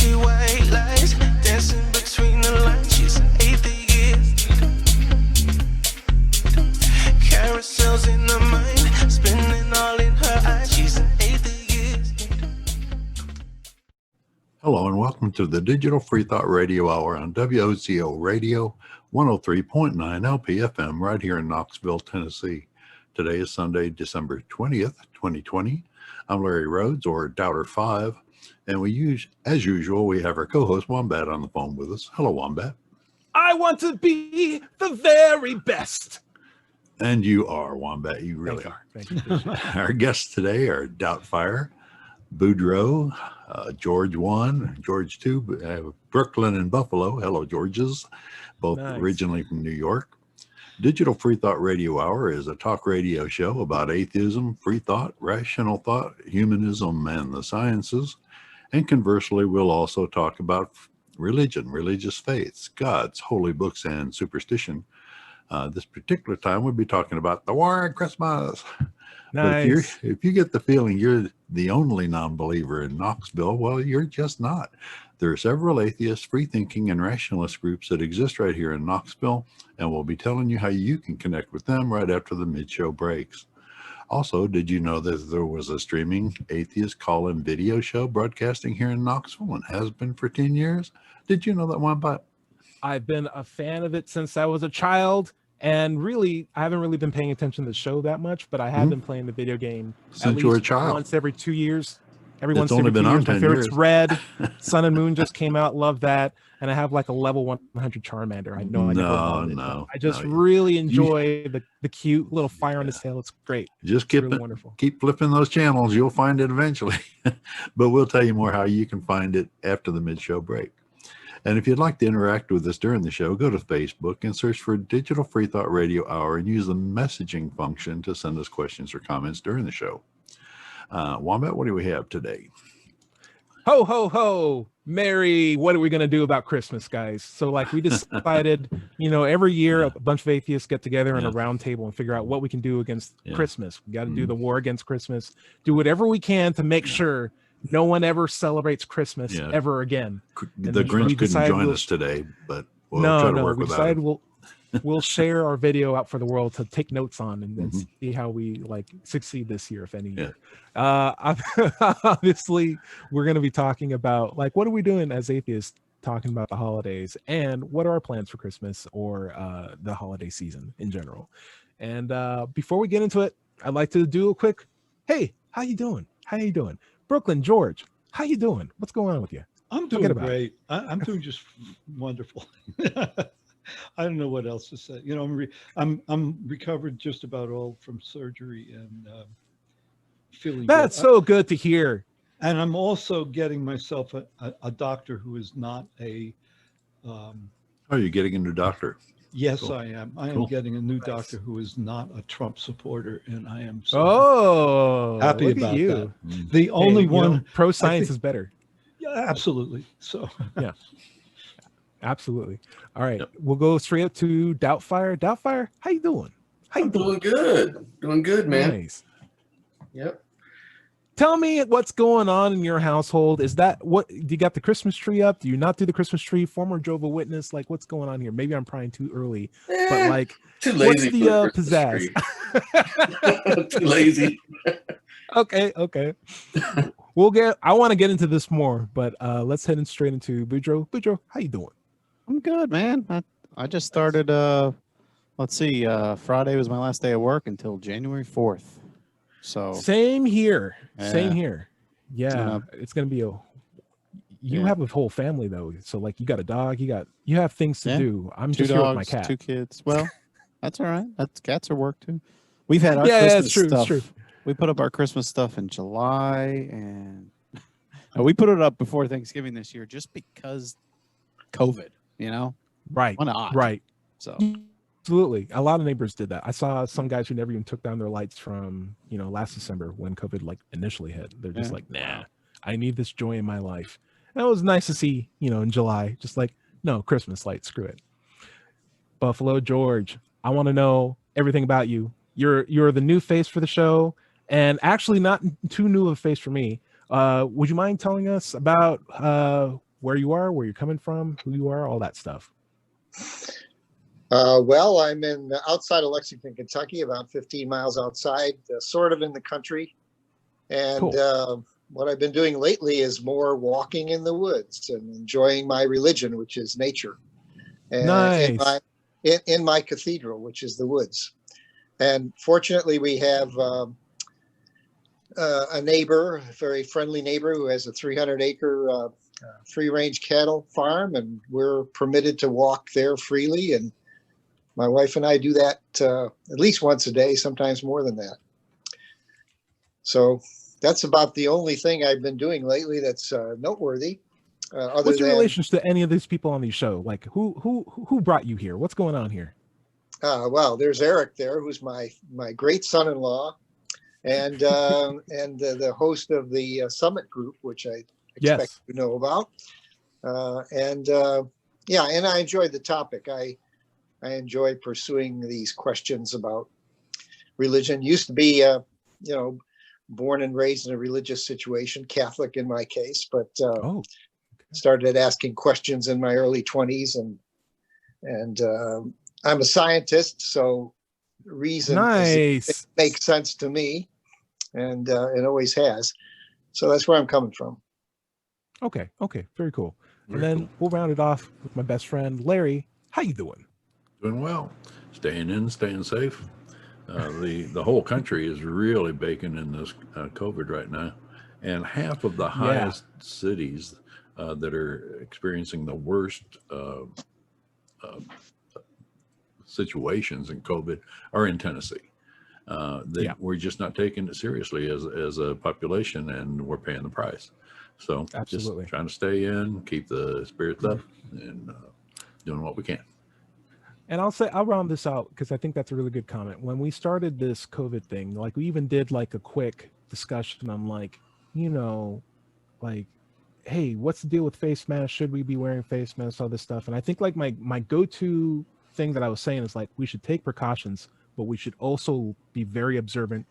see white lies dancing between the lines. She's an atheist. Carousels in her mind, spinning all in her eyes. She's an atheist. Hello and welcome to the Digital Freethought Radio Hour on WOZO Radio 103.9 LPFM right here in Knoxville, Tennessee. Today is Sunday, December 20th, 2020. I'm Larry Rhodes, or Doubter5, and as usual, we have our co-host Wombat on the phone with us. Hello, Wombat. I want to be the very best. And you are, Wombat. You really are. Thank you. Our guests today are Doubtfire, Boudreaux, George 1, George 2, Brooklyn and Buffalo. Hello, Georges, both Nice. Originally from New York. Digital Freethought Radio Hour is a talk radio show about atheism, free thought, rational thought, humanism, and the sciences. And conversely, we'll also talk about religion, religious faiths, gods, holy books, and superstition. This particular time, we'll be talking about the war on Christmas. Nice. But if you get the feeling you're the only non-believer in Knoxville, well, you're just not. There are several atheist, free-thinking, and rationalist groups that exist right here in Knoxville, and we'll be telling you how you can connect with them right after the mid-show breaks. Also, did you know that there was a streaming atheist call-in video show broadcasting here in Knoxville and has been for 10 years? Did you know that one? But I've been a fan of it since I was a child, and really, I haven't really been paying attention to the show that much, but I have been playing the video game Since you were a child. once every 2 years. Every It's once only every 2 been on years. My 10 favorite's years. Red. Sun and Moon just came out. Love that. And I have like a level 100 Charmander. I know I never loved it, but I just really enjoy the cute little fire on his tail. It's great. just It's really wonderful. keep flipping those channels. You'll find it eventually. But we'll tell you more how you can find it after the mid-show break. And if you'd like to interact with us during the show, go to Facebook and search for Digital Freethought Radio Hour and use the messaging function to send us questions or comments during the show. Wombat, what do we have today? Ho, ho, ho. Merry, what are we going to do about Christmas, guys? So like we decided, every year a bunch of atheists get together in a round table and figure out what we can do against Christmas. We got to do the war against Christmas, do whatever we can to make sure no one ever celebrates Christmas ever again. The Grinch couldn't join us today, but we'll try to work we without decided him. we'll share our video out for the world to take notes on and see how we succeed this year, if any year. Obviously, we're going to be talking about what are we doing as atheists, talking about the holidays and what are our plans for Christmas or the holiday season in general. And before we get into it, I'd like to do a quick, hey, how you doing? How you doing? Brooklyn, George, how you doing? What's going on with you? I'm doing great. I'm doing just wonderful. I don't know what else to say. I'm recovered just about all from surgery and feeling. That's so good to hear. And I'm also getting myself a doctor who is not a. You're getting a new doctor? Yes, Cool. I am. I am getting a new doctor who is not a Trump supporter, and I am so happy about that. The only one pro science is better. Yeah, absolutely. So yeah. Absolutely. All right. We'll go straight up to Doubtfire. Doubtfire, how you doing? How you doing? Doing good, man. Nice. Yep. Tell me what's going on in your household. Is that what do you got the Christmas tree up? Do you not do the Christmas tree? Former Jehovah's Witness, what's going on here? Maybe I'm prying too early, but too lazy. What's the pizzazz? Too lazy. Okay. I want to get into this more, but let's head straight into Boudreaux. Boudreaux, how you doing? I'm good, man. I just started, Friday was my last day of work until January 4th. So Same here. Yeah. Same here. Yeah, it's going to be you have a whole family though. So you got a dog, you have things to do. I'm two just dogs, here with my cat. 2 kids. Well, that's all right. Cats are work too. We've had our Christmas stuff. It's true. We put up our Christmas stuff in July and we put it up before Thanksgiving this year just because COVID, Right. Why not? Right. So absolutely. A lot of neighbors did that. I saw some guys who never even took down their lights from, last December when COVID initially hit. They're just nah, I need this joy in my life. And it was nice to see, in July, just no, Christmas lights, screw it. Buffalo George, I want to know everything about you. You're the new face for the show, and actually not too new of a face for me. Would you mind telling us about where you are, where you're coming from, who you are, all that stuff. Well, I'm outside of Lexington, Kentucky, about 15 miles outside, sort of in the country. And cool. What I've been doing lately is more walking in the woods and enjoying my religion, which is nature. And nice. In my cathedral, which is the woods. And fortunately, we have a neighbor, a very friendly neighbor who has a 300-acre free-range cattle farm, and we're permitted to walk there freely. And my wife and I do that at least once a day, sometimes more than that. So that's about the only thing I've been doing lately that's noteworthy. What's your relationship to any of these people on the show? Like, who brought you here? What's going on here? Well, there's Eric there, who's my great son-in-law, and the host of the Summit Group, which I expect you know about. And I enjoyed the topic. I enjoy pursuing these questions about religion. Used to be, born and raised in a religious situation, Catholic in my case, but started asking questions in my early 20s, and I'm a scientist, so reason makes sense to me, and it always has. So that's where I'm coming from. Okay, very cool. And then we'll round it off with my best friend Larry. How you doing? Doing well. Staying in, staying safe. The whole country is really baking in this COVID right now, and half of the highest cities that are experiencing the worst situations in COVID are in Tennessee. We're just not taking it seriously as a population, and we're paying the price. So absolutely just trying to stay in, keep the spirits up, and doing what we can. And I'll round this out because I think that's a really good comment. When we started this COVID thing, like we even did like a quick discussion on like, hey, what's the deal with face masks? Should we be wearing face masks? All this stuff. And I think like my go-to thing that I was saying is like, we should take precautions, but we should also be very observant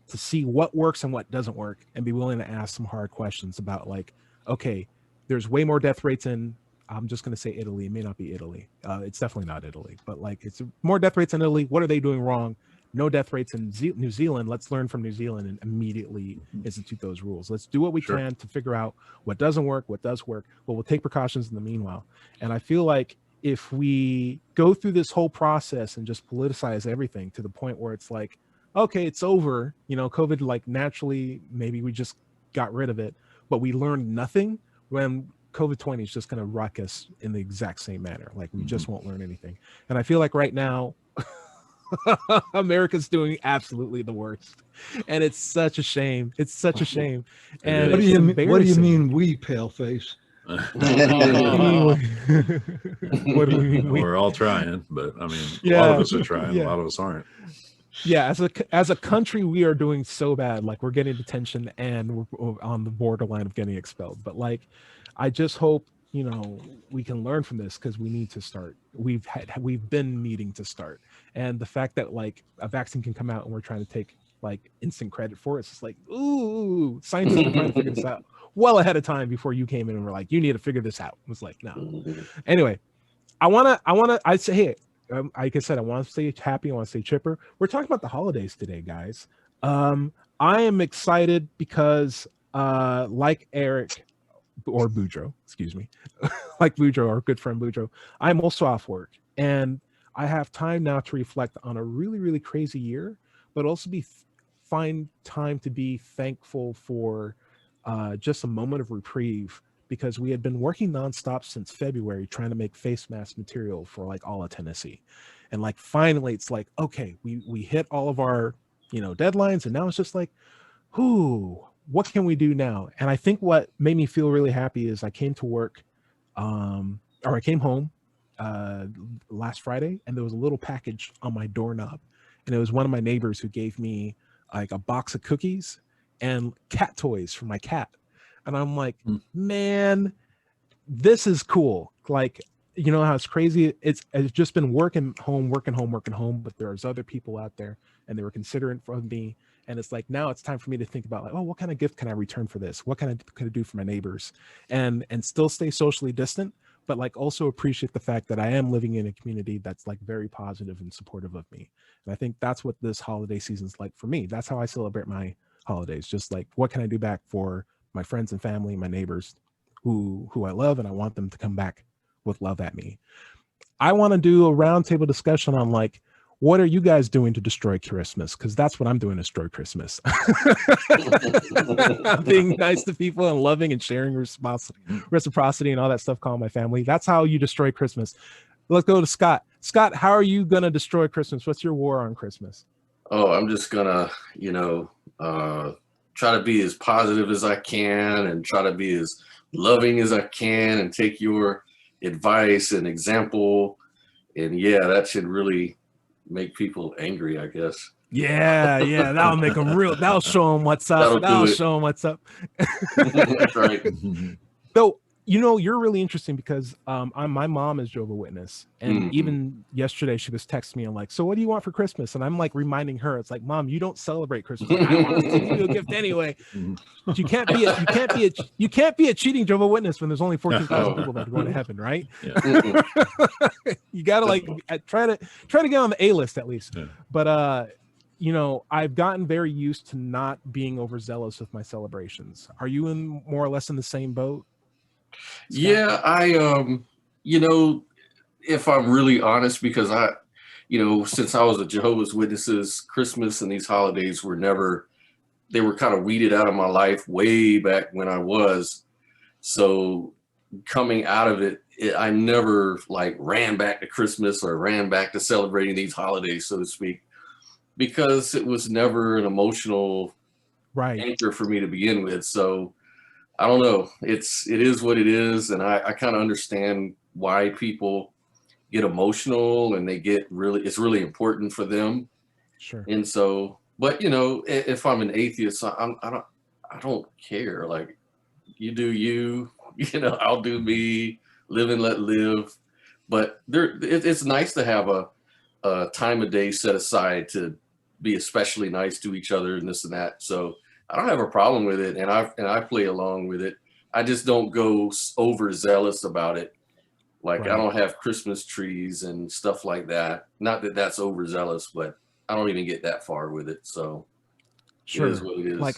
to see what works and what doesn't work, and be willing to ask some hard questions about like, okay, there's way more death rates in, I'm just going to say Italy. It may not be Italy. It's definitely not Italy, but like it's more death rates in Italy. What are they doing wrong? No death rates in New Zealand. Let's learn from New Zealand and immediately institute those rules. Let's do what we can to figure out what doesn't work, what does work, but we'll take precautions in the meanwhile. And I feel like if we go through this whole process and just politicize everything to the point where it's like, okay, it's over, COVID, like naturally, maybe we just got rid of it, but we learned nothing, when COVID-20 is just going to rock us in the exact same manner. Like we just won't learn anything. And I feel like right now, America's doing absolutely the worst. And it's such a shame. It's such a shame. And what do you mean we, paleface? What do you mean? We're all trying, but I mean, a lot of us are trying. A lot of us aren't. Yeah, as a country, we are doing so bad. Like we're getting detention and we're on the borderline of getting expelled. But like, I just hope we can learn from this, because we need to start. We've been needing to start, and the fact that like a vaccine can come out and we're trying to take like instant credit for it, it's just like, ooh, scientists are trying to figure this out well ahead of time before you came in and were like, you need to figure this out. It was like, no. Anyway, I say, hey. Like I said, I want to stay happy. I want to stay chipper. We're talking about the holidays today, guys. I am excited because, like Eric or Boudreaux, excuse me, like Boudreaux, our good friend Boudreaux, I'm also off work, and I have time now to reflect on a really, really crazy year, but also find time to be thankful for just a moment of reprieve, because we had been working nonstop since February trying to make face mask material for like all of Tennessee. And like finally it's like, okay, we hit all of our deadlines, and now it's just like, what can we do now? And I think what made me feel really happy is I came to work or I came home last Friday, and there was a little package on my doorknob, and it was one of my neighbors who gave me like a box of cookies and cat toys for my cat. And I'm like, man, this is cool. Like, how it's crazy. It's just been working home, but there's other people out there, and they were considerate of me. And it's like, now it's time for me to think about like, oh, what kind of gift can I return for this? What can I do for my neighbors? And still stay socially distant, but like also appreciate the fact that I am living in a community that's like very positive and supportive of me. And I think that's what this holiday season's like for me. That's how I celebrate my holidays. Just like, what can I do back for my friends and family, my neighbors who I love, and I want them to come back with love at me. I want to do a roundtable discussion on like, what are you guys doing to destroy Christmas? Because that's what I'm doing to destroy Christmas. Being nice to people and loving and sharing reciprocity and all that stuff, calling my family. That's how you destroy Christmas. Let's go to Scott. Scott, how are you going to destroy Christmas? What's your war on Christmas? Oh, I'm just gonna, try to be as positive as I can and try to be as loving as I can and take your advice and example. And yeah, that should really make people angry, I guess. Yeah, that'll make them real. That'll show them what's up. That'll show them what's up. That's right. So, you're really interesting because my mom is Jehovah's Witness. And even yesterday she was texting me and like, so what do you want for Christmas? And I'm like reminding her, it's like, Mom, you don't celebrate Christmas. Like, I want to give you a gift anyway. But you can't be a cheating Jehovah's Witness when there's only 14,000 people that are going to heaven, right? Yeah. You gotta like try to get on the A list at least. Yeah. But I've gotten very used to not being overzealous with my celebrations. Are you in more or less in the same boat? Scott? Yeah, I if I'm really honest, because I since I was a Jehovah's Witnesses, Christmas and these holidays they were kind of weeded out of my life way back when I was. So coming out of it, I never like ran back to Christmas or ran back to celebrating these holidays, so to speak, because it was never an emotional anchor for me to begin with. So I don't know. It is what it is. And I kind of understand why people get emotional and it's really important for them. Sure. And so, but if I'm an atheist, I don't care. Like, you do you, I'll do me, live and let live. But it's nice to have a time of day set aside to be especially nice to each other and this and that. So I don't have a problem with it, and I play along with it. I just don't go overzealous about it. Like, I don't have Christmas trees and stuff like that. Not that that's overzealous, but I don't even get that far with it. So sure, it is what it is. Like,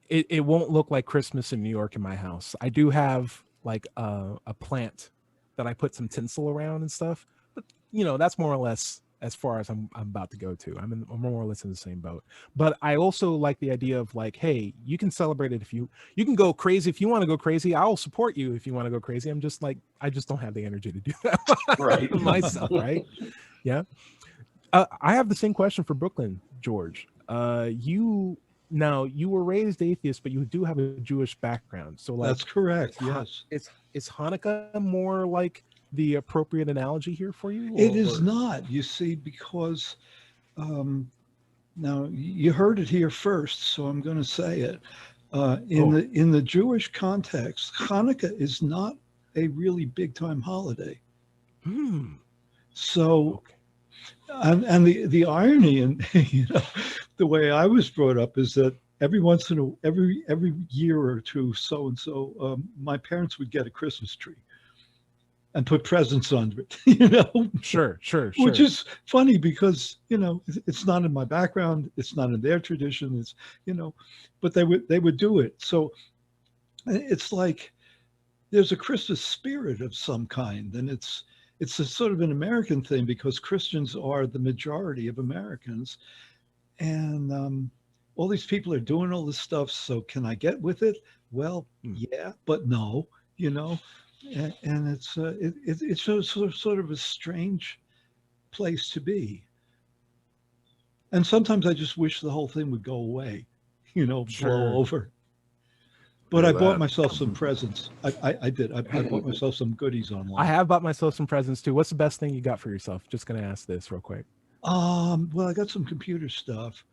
it won't look like Christmas in New York in my house. I do have like a plant that I put some tinsel around and stuff, but that's more or less as far as I'm about to go to. I'm more or less in the same boat. But I also like the idea of like, hey, you can celebrate it if you can go crazy. If you want to go crazy, I'll support you if you want to go crazy. I'm just like, I just don't have the energy to do that myself, right? Yeah. I have the same question for Brooklyn, George. You were raised atheist, but you do have a Jewish background. So like, that's correct. Yes. Is Hanukkah more like the appropriate analogy here for you? It is not, you see, because now you heard it here first, so I'm going to say it. In the Jewish context, Hanukkah is not a really big time holiday. So, and the irony and the way I was brought up is that every year or two, so and so, my parents would get a Christmas tree and put presents under it, Sure. Which is funny because, it's not in my background. It's not in their tradition. It's, but they would do it. So it's like there's a Christmas spirit of some kind. And it's a sort of an American thing because Christians are the majority of Americans. And all these people are doing all this stuff. So can I get with it? Well, yeah, but no, And it's sort of a strange place to be. And sometimes I just wish the whole thing would go away, blow over. But I bought myself some presents. I did. I bought myself some goodies online. I have bought myself some presents too. What's the best thing you got for yourself? Just going to ask this real quick. Well, I got some computer stuff.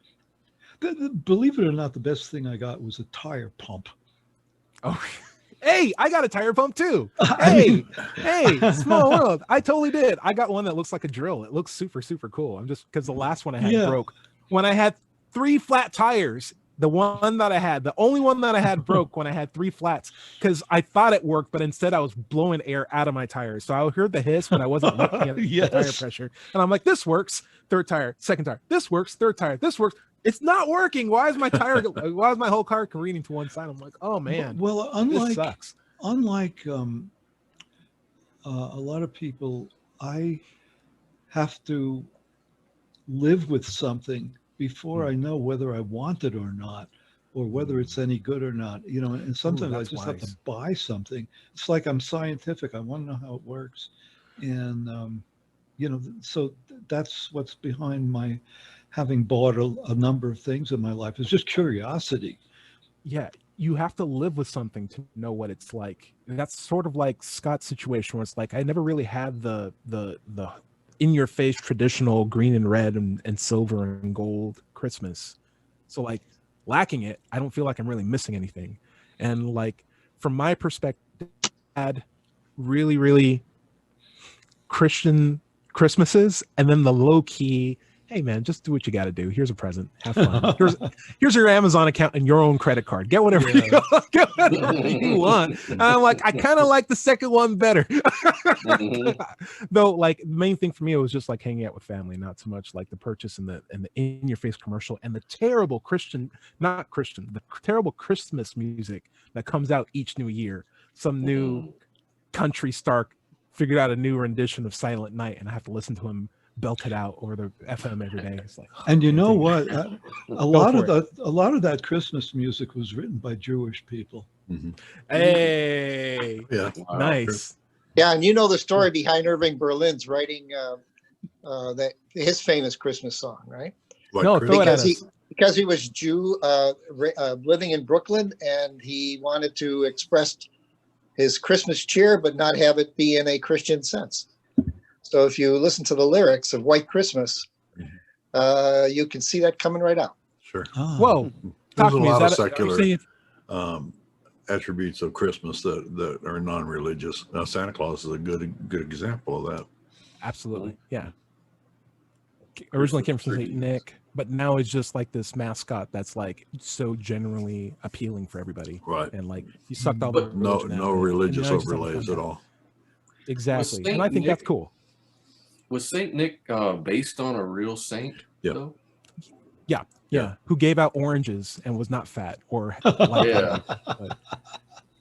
Believe it or not, the best thing I got was a tire pump. Oh, hey, I got a tire pump too. Hey, small world. I totally did. I got one that looks like a drill. It looks super, super cool. I'm just because the last one I had broke when I had 3 flat tires. The one that I had, the only one that I had broke when I had 3 flats, because I thought it worked, but instead I was blowing air out of my tires. So I heard the hiss, but I wasn't looking at the tire pressure. And I'm like, this works. 3rd tire, 2nd tire. This works. 3rd tire. This works. It's not working. Why is my tire? Why is my whole car careening to one side? I'm like, oh man. Well, this sucks. Unlike a lot of people, I have to live with something before I know whether I want it or not, or whether it's any good or not. You know, and sometimes I just have to buy something. It's like I'm scientific. I want to know how it works, and you know, so that's what's behind my having bought a number of things in my life. It's just curiosity. Yeah, you have to live with something to know what it's like. And that's sort of like Scott's situation, where it's like I never really had the in your face traditional green and red and silver and gold Christmas. So like lacking it, I don't feel like I'm really missing anything. And like from my perspective, I had really, really Christian Christmases, and then the low key, hey man, just do what you got to do. Here's a present. Have fun. Here's your Amazon account and your own credit card. Get whatever, get whatever you want. And I'm like, I kind of like the second one better. Though, like the main thing for me, it was just like hanging out with family, not so much like the purchase and the in your face commercial and the terrible the terrible Christmas music that comes out each new year. Some new country star figured out a new rendition of Silent Night, and I have to listen to him belt it out over the FM every day. It's like, and you know what? A lot of that Christmas music was written by Jewish people. Mm-hmm. Hey, yeah, nice. Yeah, and you know the story behind Irving Berlin's writing that his famous Christmas song, right? No, throw it at us. Because he was Jew, living in Brooklyn, and he wanted to express his Christmas cheer, but not have it be in a Christian sense. So if you listen to the lyrics of White Christmas, you can see that coming right out. Sure. Oh. Whoa. There's a lot of secular attributes of Christmas that are non-religious. Now, Santa Claus is a good example of that. Absolutely. Yeah. Originally came from St. Nick, but now it's just like this mascot that's like so generally appealing for everybody. Right. And like you sucked all the no religious overlays at all. Exactly. And I think that's cool. Was St. Nick based on a real saint? Yeah. Though? Yeah. Who gave out oranges and was not fat or like but,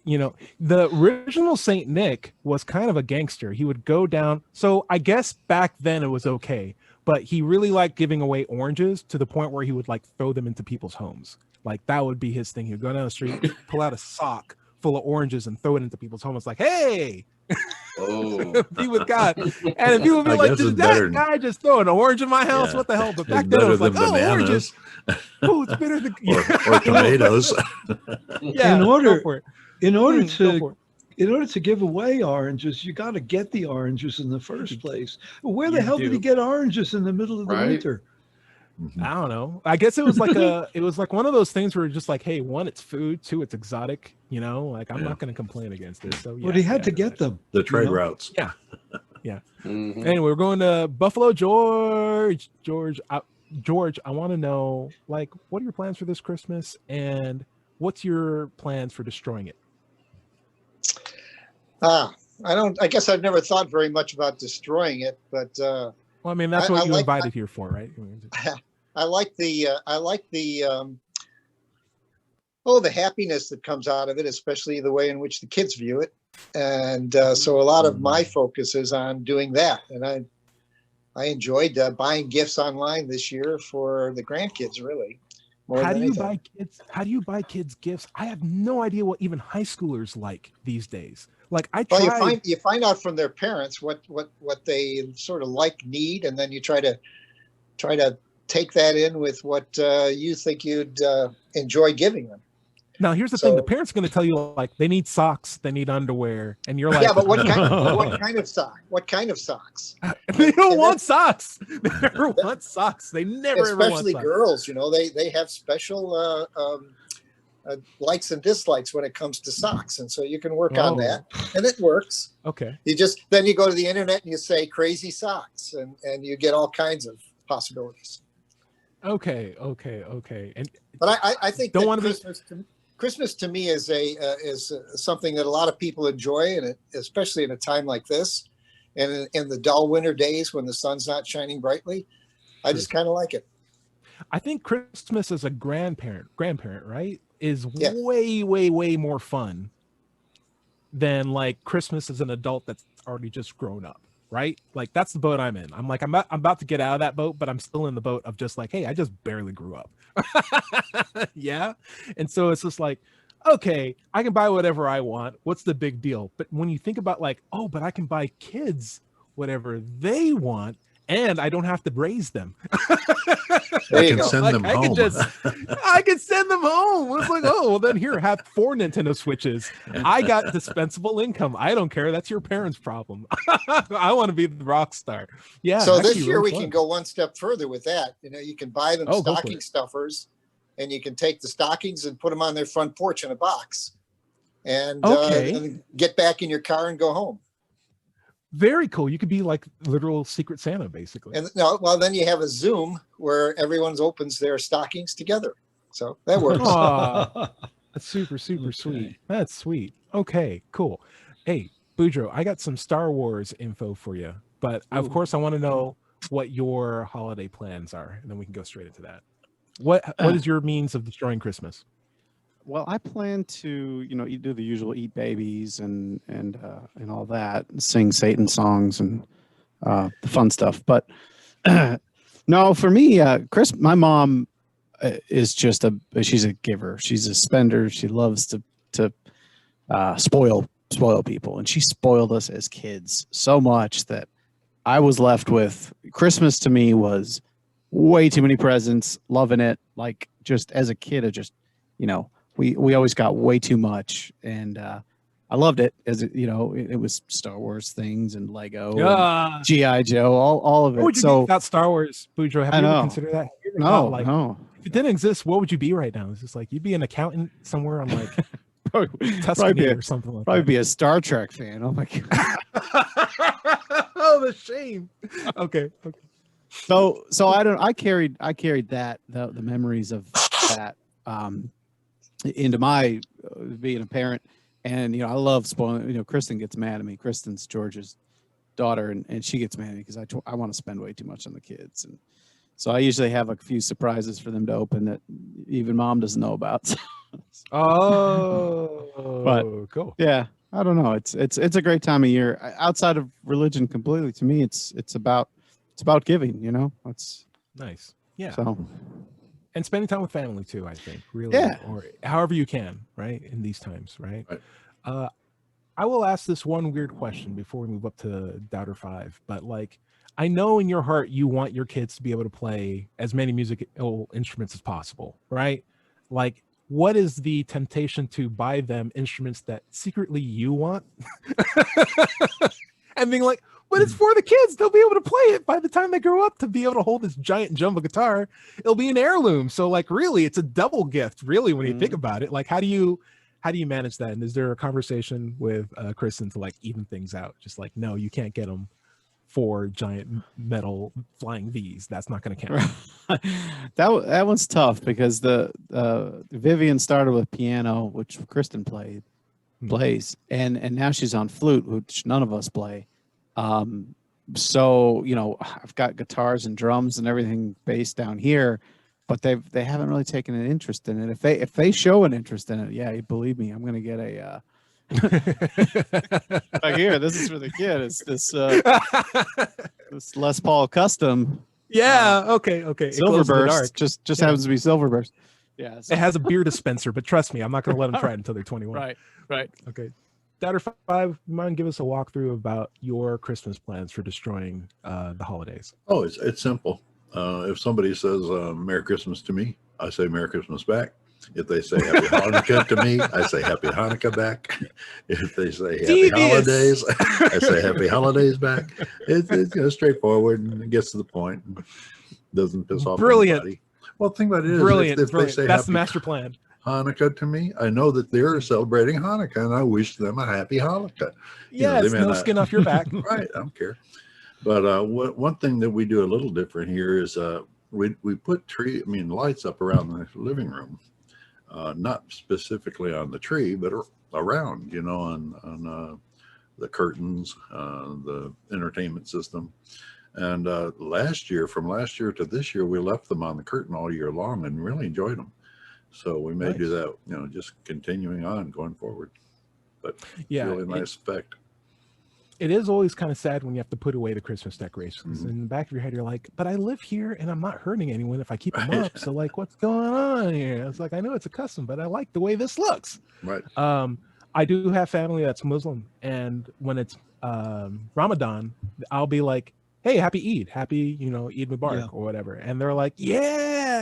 you know, the original St. Nick was kind of a gangster. He would go down. So I guess back then it was okay, but he really liked giving away oranges to the point where he would like throw them into people's homes. Like that would be his thing. He would go down the street, pull out a sock full of oranges and throw it into people's homes. Like, hey, be with God. And people would be like, did that guy just throw an orange in my house? Yeah. What the hell? But back then it was like, oranges. Oh, it's better than or tomatoes. Yeah. In order to give away oranges, you got to get the oranges in the first place. Where the hell did he get oranges in the middle of the winter? I don't know. I guess it was like one of those things where just like, hey, 1, it's food, 2, it's exotic, you know, like I'm not going to complain against this. So but he had to get them. The trade routes. Yeah. Anyway, we're going to Buffalo, George, I want to know, like, what are your plans for this Christmas and what's your plans for destroying it? I guess I've never thought very much about destroying it, but well, I mean, that's what you invited here for, right? I like the the happiness that comes out of it, especially the way in which the kids view it. And so a lot of my focus is on doing that. And I enjoyed buying gifts online this year for the grandkids, really. How do you buy kids gifts? I have no idea what even high schoolers like these days. Like you find out from their parents what they sort of need, and then you try to take that in with what you think you'd enjoy giving them. Now here's the thing: the parents are going to tell you like they need socks, they need underwear, and you're like, yeah, but what kind of sock? What kind of socks? They don't want socks. They never want socks. They never ever want socks. Especially girls, you know, they have special likes and dislikes when it comes to socks, and so you can work on that, and it works. Okay. Then you go to the internet and you say crazy socks, and you get all kinds of possibilities. Okay. And But I think don't that want Christmas to me is something that a lot of people enjoy, and especially in a time like this, and in the dull winter days when the sun's not shining brightly, I just kind of like it. I think Christmas as a grandparent, right, is way more fun than like Christmas as an adult that's already just grown up, right? Like that's the boat I'm in. I'm like, I'm about to get out of that boat, but I'm still in the boat of just like, hey, I just barely grew up. Yeah. And so it's just like, okay, I can buy whatever I want. What's the big deal? But when you think about like, oh, but I can buy kids whatever they want, and I don't have to raise them. I can send them home. I can send them home. It's like, oh, well then here, have 4 Nintendo Switches. I got dispensable income. I don't care. That's your parents' problem. I want to be the rock star. Yeah. So this year we can go one step further with that. You know, you can buy them Oh, go for stocking it. stuffers, and you can take the stockings and put them on their front porch in a box, and and get back in your car and go home. Very cool. You could be like literal Secret Santa, basically. And well, then you have a Zoom where everyone opens their stockings together. So that works. Aw, that's super sweet. That's sweet. Okay, cool. Hey, Boudreaux, I got some Star Wars info for you, but of course I want to know what your holiday plans are, and then we can go straight into that. What is your means of destroying Christmas? Well, I plan to, you do the usual eat babies and all that, sing Satan songs and the fun stuff. But no, for me, my mom is just she's a giver. She's a spender. She loves to spoil people, and she spoiled us as kids so much that I was left with Christmas. To me was way too many presents, loving it. Like just as a kid, we always got way too much, and I loved it. As it was Star Wars things and Lego, and GI Joe, all of it. What would you do without Star Wars, Boudreaux? Have you ever considered that? No. If it didn't exist, what would you be right now? It's just like you'd be an accountant somewhere on like probably Tuscany or something like probably that. be a Star Trek fan. Oh my god! Oh, the shame. Okay. So I carried that the memories of that into my being a parent, and I love spoiling. Kristen gets mad at me. Kristen's George's daughter, and she gets mad at me because I want to spend way too much on the kids, and so I usually have a few surprises for them to open that even mom doesn't know about. But cool. Yeah, I don't know. It's a great time of year outside of religion completely. To me, it's about giving. It's nice. Yeah. So. And spending time with family too, I think, really, yeah. Or however you can, right, in these times, right? I will ask this one weird question before we move up to Doubter 5, but like, I know in your heart you want your kids to be able to play as many musical instruments as possible, right? Like, what is the temptation to buy them instruments that secretly you want? And being like, but it's for the kids. They'll be able to play it by the time they grow up to be able to hold this giant jumbo guitar. It'll be an heirloom. So like, really, it's a double gift, really, when you think about it. Like, how do you manage that? And is there a conversation with Kristen to like even things out? Just like, no, you can't get them 4 giant metal flying V's. That's not going to count. That one's tough because the Vivian started with piano, which Kristen plays, and now she's on flute, which none of us play. So I've got guitars and drums and everything bass down here, but they haven't really taken an interest in it. If they show an interest in it, yeah, believe me, I'm gonna get a like here, this is for the kid. It's this this Les Paul custom. Yeah, okay. Silverburst just happens to be Silverburst. Yeah, so. It has a beer dispenser, but trust me, I'm not gonna let them try it until they're 21. Right. Okay. Doubter 5, you mind give us a walkthrough about your Christmas plans for destroying the holidays? Oh, it's simple. If somebody says Merry Christmas to me, I say Merry Christmas back. If they say Happy Hanukkah to me, I say Happy Hanukkah back. If they say Happy Holidays, I say Happy Holidays back. It's straightforward and it gets to the point and doesn't piss off anybody. Well, the thing about it is, brilliant. They say that's the master plan. Hanukkah to me, I know that they're celebrating Hanukkah, and I wish them a happy Hanukkah. Yeah, it's no skin off your back. Right, I don't care. But one thing that we do a little different here is we put lights up around the living room, not specifically on the tree, but around, on the curtains, the entertainment system. And from last year to this year, we left them on the curtain all year long and really enjoyed them. So we may do that, just continuing on going forward. But yeah, really nice effect. It is always kind of sad when you have to put away the Christmas decorations. Mm-hmm. In the back of your head, you're like, but I live here and I'm not hurting anyone if I keep them up. So like, what's going on here? It's like, I know it's a custom, but I like the way this looks. Right. I do have family that's Muslim, and when it's Ramadan, I'll be like, hey, happy Eid, Eid Mubarak or whatever. And they're like, yeah.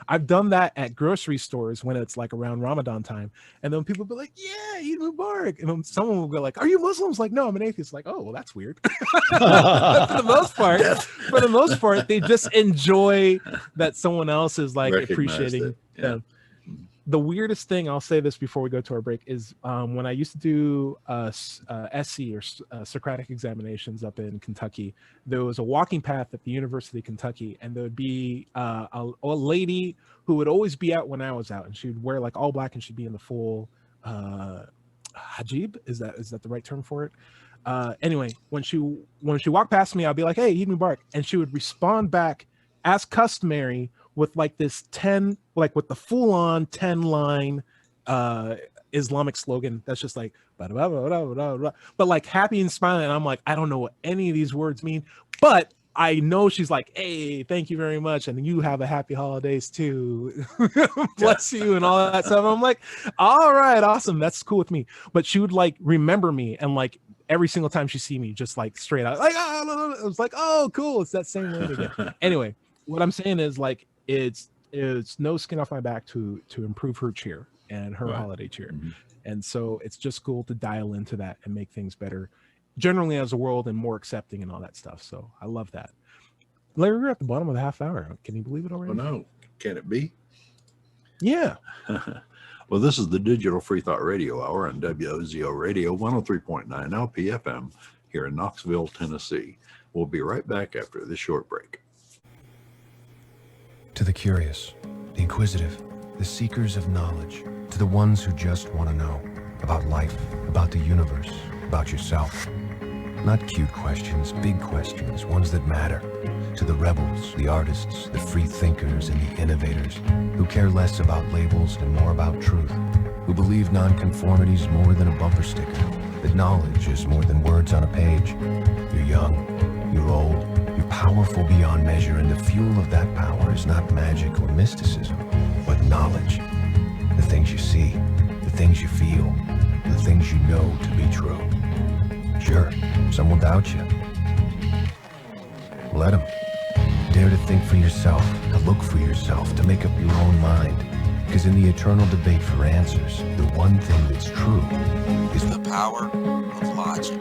I've done that at grocery stores when it's like around Ramadan time. And then people be like, yeah, Eid Mubarak. And then someone will go like, are you Muslims? Like, no, I'm an atheist. Like, oh, well, that's weird. For the most part, they just enjoy that someone else is like appreciating them. The weirdest thing, I'll say this before we go to our break, is when I used to do SC or Socratic examinations up in Kentucky, there was a walking path at the University of Kentucky, and there would be a lady who would always be out when I was out, and she would wear like all black, and she'd be in the full hijab. Is that the right term for it? Anyway, when she walked past me, I'd be like, hey, Eid Mubarak, and she would respond back as customary with like this 10, like with the full on 10 line Islamic slogan that's just like blah, blah, blah, blah, blah, blah, but like happy and smiling. And I'm like, I don't know what any of these words mean, but I know she's like, hey, thank you very much, and you have a happy holidays too. Bless you and all that stuff. I'm like, all right, awesome, that's cool with me. But she would like remember me, and like every single time she see me, just like straight out, like, oh, it was like, oh, cool, it's that same word again. Anyway, what I'm saying is like, it's no skin off my back to improve her cheer and her holiday cheer. Mm-hmm. And so it's just cool to dial into that and make things better generally as a world and more accepting and all that stuff. So I love that. Larry, we're at the bottom of the half hour. Can you believe it already? Oh no, can it be? Yeah. Well, this is the Digital Freethought Radio Hour on WOZO Radio 103.9 LPFM here in Knoxville, Tennessee. We'll be right back after this short break. To the curious, the inquisitive, the seekers of knowledge, to the ones who just want to know about life, about the universe, about yourself. Not cute questions, big questions, ones that matter. To the rebels, the artists, the free thinkers, and the innovators who care less about labels and more about truth, who believe nonconformity is more than a bumper sticker, that knowledge is more than words on a page. You're young, you're old, you're powerful beyond measure, and the fuel of that power is not magic or mysticism, but knowledge. The things you see, the things you feel, the things you know to be true. Sure, some will doubt you. Let them. Dare to think for yourself, to look for yourself, to make up your own mind. Because in the eternal debate for answers, the one thing that's true is the power of logic.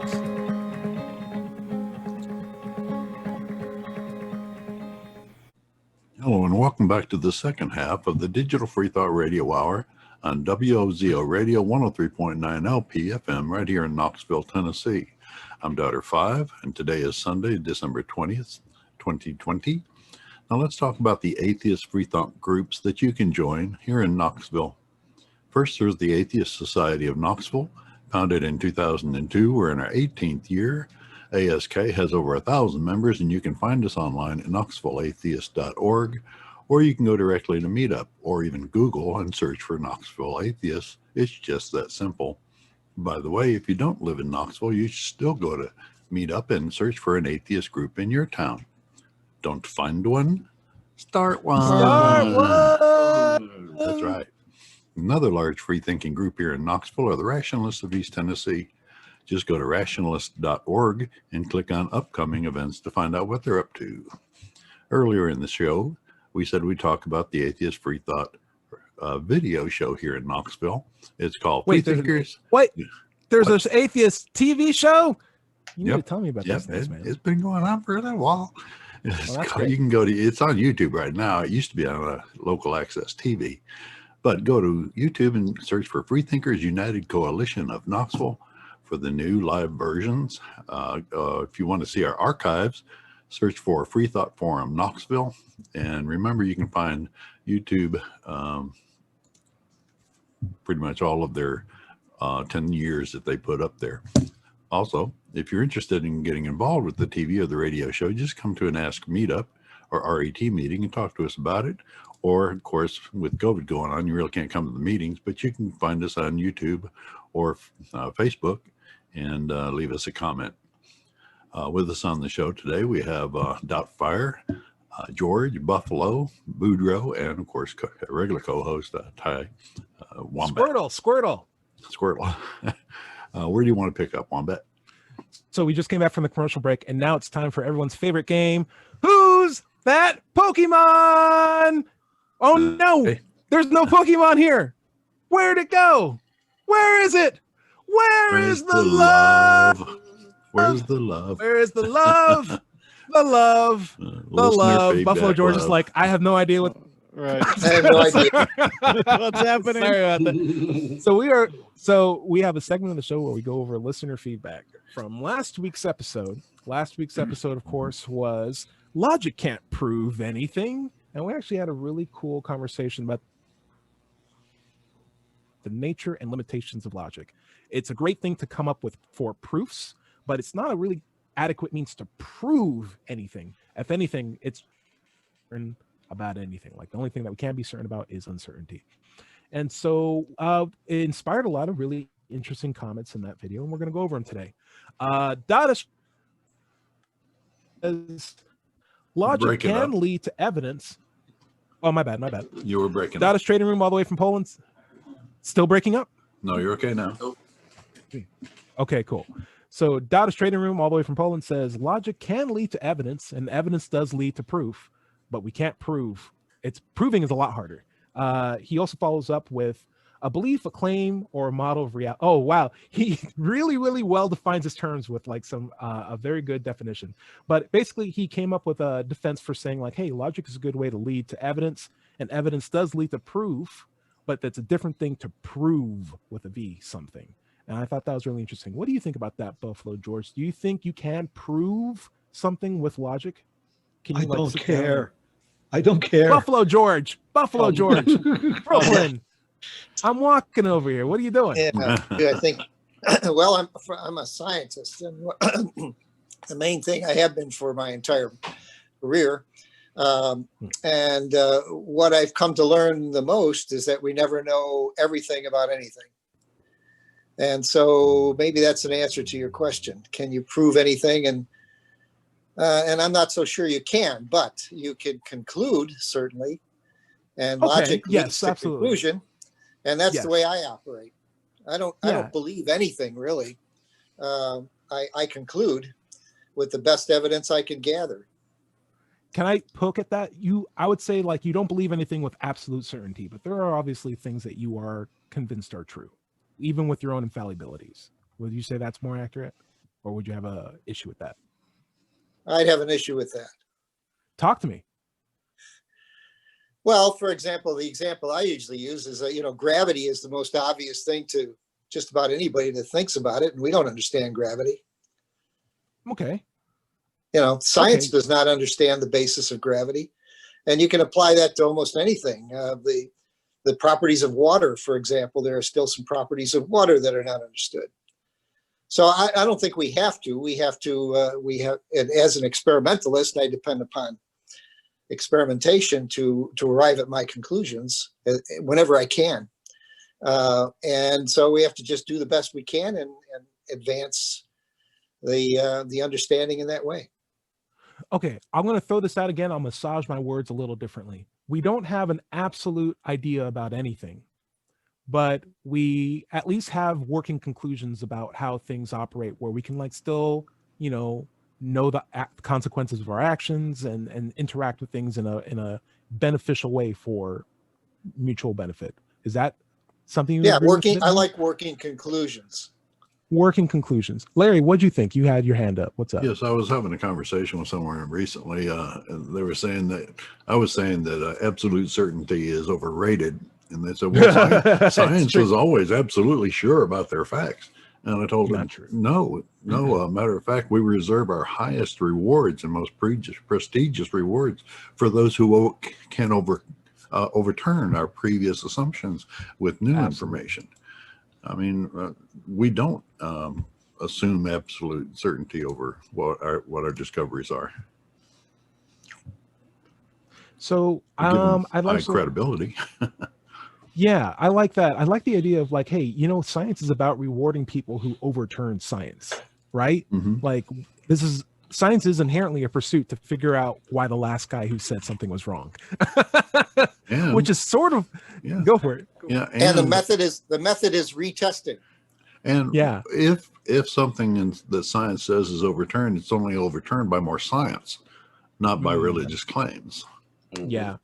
Hello and welcome back to the second half of the Digital Freethought Radio Hour on WOZO Radio 103.9 LPFM right here in Knoxville, Tennessee. I'm Daughter 5, and today is Sunday, December 20th, 2020. Now let's talk about the atheist freethought groups that you can join here in Knoxville. First, there's the Atheist Society of Knoxville, founded in 2002. We're in our 18th year. ASK has over 1,000 members, and you can find us online at knoxvilleatheist.org, or you can go directly to Meetup, or even Google and search for Knoxville Atheists. It's just that simple. By the way, if you don't live in Knoxville, you should still go to Meetup and search for an atheist group in your town. Don't find one? Start one. That's right. Another large free-thinking group here in Knoxville are the Rationalists of East Tennessee. Just go to rationalist.org and click on upcoming events to find out what they're up to. Earlier in the show, we said we'd talk about the Atheist Freethought video show here in Knoxville. It's called Freethinkers. There's this atheist TV show? You need to tell me about this, man. It's been going on for a little while. You can go to, it's on YouTube right now. It used to be on a local access TV. But go to YouTube and search for Freethinkers United Coalition of Knoxville for the new live versions. If you want to see our archives, search for Freethought Forum Knoxville. And remember, you can find YouTube, pretty much all of their 10 years that they put up there. Also, if you're interested in getting involved with the TV or the radio show, just come to an Ask Meetup or RET meeting and talk to us about it. Or, of course, with COVID going on, you really can't come to the meetings, but you can find us on YouTube or Facebook and leave us a comment. With us on the show today, we have Doubtfire, George, Buffalo, Boudreaux, and, of course, regular co-host, Ty Wombat. Squirtle. Where do you want to pick up, Wombat? So we just came back from the commercial break, and now it's time for everyone's favorite game. Who's that Pokemon? Oh, no. Hey. There's no Pokemon here. Where'd it go? Where is it? Where's the love? Where's the love? Where is the love? The love. The love. Buffalo George is like, I have no idea what. Right. I have no idea. What's happening? Sorry about that. So we have a segment of the show where we go over listener feedback from last week's episode. Last week's episode, of course, was Logic Can't Prove Anything. And we actually had a really cool conversation about the nature and limitations of logic. It's a great thing to come up with for proofs, but it's not a really adequate means to prove anything. If anything, it's about anything. Like the only thing that we can be certain about is uncertainty. And so it inspired a lot of really interesting comments in that video, and we're going to go over them today. Dada says logic can lead to evidence. Oh, my bad. You were breaking up. Dada's trading room all the way from Poland. Still breaking up? No, you're okay now. Okay, cool. So Dada's trading room all the way from Poland says logic can lead to evidence, and evidence does lead to proof, but we can't prove. Proving is a lot harder. He also follows up with a belief, a claim, or a model of reality. Oh, wow. He really, really well defines his terms with like a very good definition. But basically, he came up with a defense for saying like, hey, logic is a good way to lead to evidence, and evidence does lead to proof, but that's a different thing to prove with a V something. And I thought that was really interesting. What do you think about that, Buffalo George? Do you think you can prove something with logic? Can you, I don't care. I don't care. Buffalo George, Brooklyn. I'm walking over here. What are you doing? Yeah, I think. Well, I'm a scientist, and the main thing I have been for my entire career. And what I've come to learn the most is that we never know everything about anything. And so maybe that's an answer to your question. Can you prove anything? And I'm not so sure you can, but you can conclude, certainly. And logic leads to conclusion. And that's the way I operate. I don't believe anything, really. I conclude with the best evidence I can gather. Can I poke at that? I would say like you don't believe anything with absolute certainty, but there are obviously things that you are convinced are true, even with your own infallibilities. Would you say that's more accurate, or would you have a issue with that? I'd have an issue with that. Talk to me. Well, for example, the example I usually use is that, gravity is the most obvious thing to just about anybody that thinks about it, and we don't understand gravity. Okay. Science does not understand the basis of gravity, and you can apply that to almost anything. The properties of water, for example, there are still some properties of water that are not understood. So I don't think we have to. We have, and as an experimentalist, I depend upon experimentation to arrive at my conclusions whenever I can. And so we have to just do the best we can and advance the understanding in that way. Okay, I'm going to throw this out again. I'll massage my words a little differently. We don't have an absolute idea about anything, but we at least have working conclusions about how things operate, where we can still, know the consequences of our actions and interact with things in a beneficial way for mutual benefit. Is that something you agree with? I like working conclusions. Working conclusions. Larry, what'd you think? You had your hand up. What's up? Yes, I was having a conversation with someone recently. And they were saying that I was saying that absolute certainty is overrated. And they said, well, science is always absolutely sure about their facts. And I told him, true. no. Matter of fact, we reserve our highest rewards and most prestigious rewards for those who can overturn our previous assumptions with new information. I mean, we don't assume absolute certainty over what our discoveries are. So I'd like credibility. Yeah, I like that. I like the idea of like, hey, science is about rewarding people who overturn science, right? Mm-hmm. Like science is inherently a pursuit to figure out why the last guy who said something was wrong. Which is sort of go for it. Yeah, and the method is retesting. And if something that science says is overturned, it's only overturned by more science, not by religious claims. Yeah.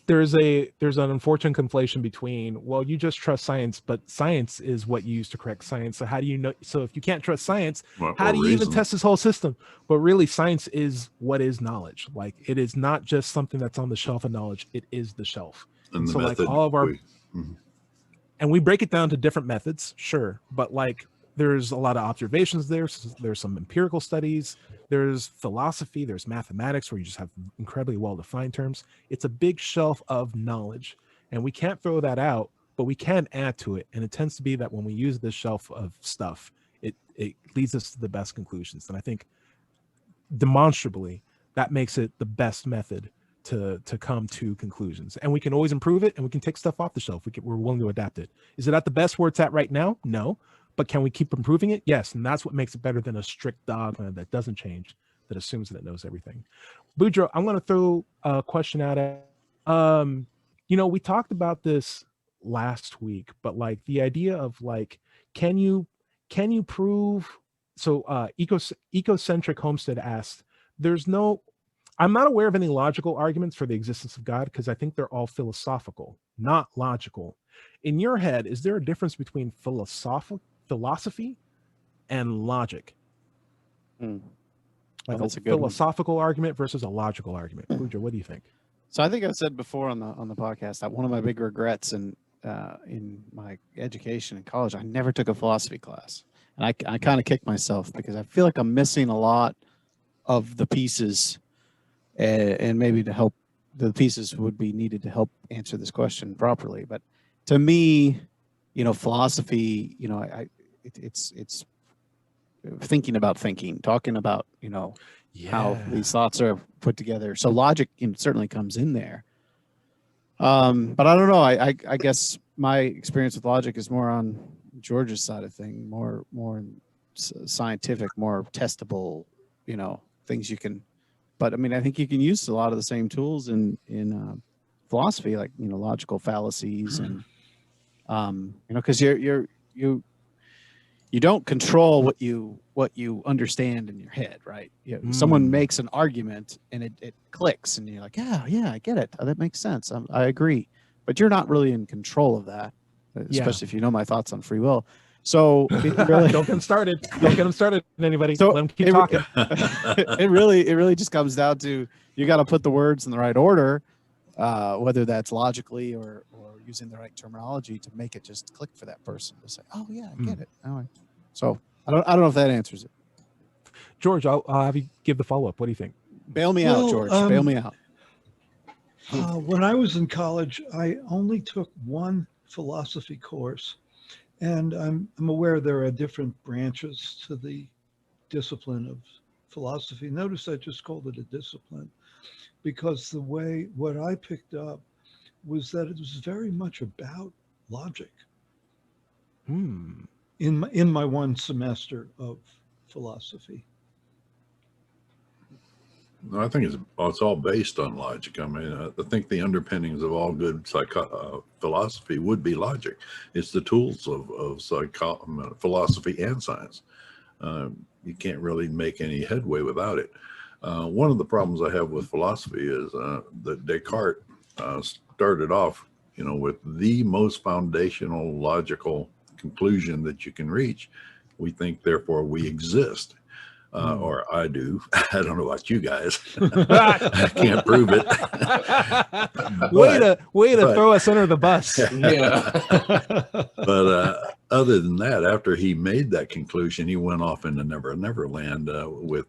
There's an unfortunate conflation between, well, you just trust science, but science is what you use to correct science. So how do you know? So if you can't trust science, how do you even test this whole system? But really, science is what is knowledge. Like, it is not just something that's on the shelf of knowledge. It is the shelf. And so like all of our, and we break it down to different methods, sure. But like, there's a lot of observations there. There's some empirical studies. There's philosophy, there's mathematics, where you just have incredibly well-defined terms. It's a big shelf of knowledge, and we can't throw that out, but we can add to it. And it tends to be that when we use this shelf of stuff, it leads us to the best conclusions. And I think demonstrably, that makes it the best method to come to conclusions. And we can always improve it, and we can take stuff off the shelf. We're willing to adapt it. Is it at the best where it's at right now? No. But can we keep improving it? Yes. And that's what makes it better than a strict dogma that doesn't change, that assumes that it knows everything. Boudreaux, I'm going to throw a question out at, we talked about this last week, but like the idea of like, can you prove, so Ecocentric Homestead asked, I'm not aware of any logical arguments for the existence of God, because I think they're all philosophical, not logical. In your head, is there a difference between philosophy and logic? Like a philosophical argument versus a logical argument. Boudreaux, what do you think? So I think I've said before on the podcast that one of my big regrets in my education in college, I never took a philosophy class, and I kind of kicked myself because I feel like I'm missing a lot of the pieces, and maybe the pieces would be needed to help answer this question properly. But to me, philosophy, it's thinking about thinking, talking about, how these thoughts are put together. So logic certainly comes in there. But I don't know. I guess my experience with logic is more on George's side of thing, more scientific, more testable, things you can. But I mean, I think you can use a lot of the same tools in philosophy, like logical fallacies and because you don't control what you understand in your head, right? Someone makes an argument and it clicks, and you're like, yeah, I get it. That makes sense. I agree, but you're not really in control of that, especially if you know my thoughts on free will. So really, don't get them started. Don't get them started, anybody. So let them keep talking. It really just comes down to you got to put the words in the right order, whether that's logically or using the right terminology to make it just click for that person to say, oh yeah, I get it. So I don't know if that answers it. George, I'll have you give the follow-up. What do you think? Bail me out, George. Bail me out. When I was in college, I only took one philosophy course, and I'm aware there are different branches to the discipline of philosophy. Notice I just called it a discipline, because what I picked up was that it was very much about logic. In my one semester of philosophy. No, I think it's all based on logic. I mean, I think the underpinnings of all good philosophy would be logic. It's the tools of philosophy and science. You can't really make any headway without it. One of the problems I have with philosophy is that Descartes started off, with the most foundational logical conclusion that you can reach. We think, therefore, we exist. Or I do. I don't know about you guys. I can't prove it. Way to throw us under the bus. Yeah. But other than that, after he made that conclusion, he went off into Never Land with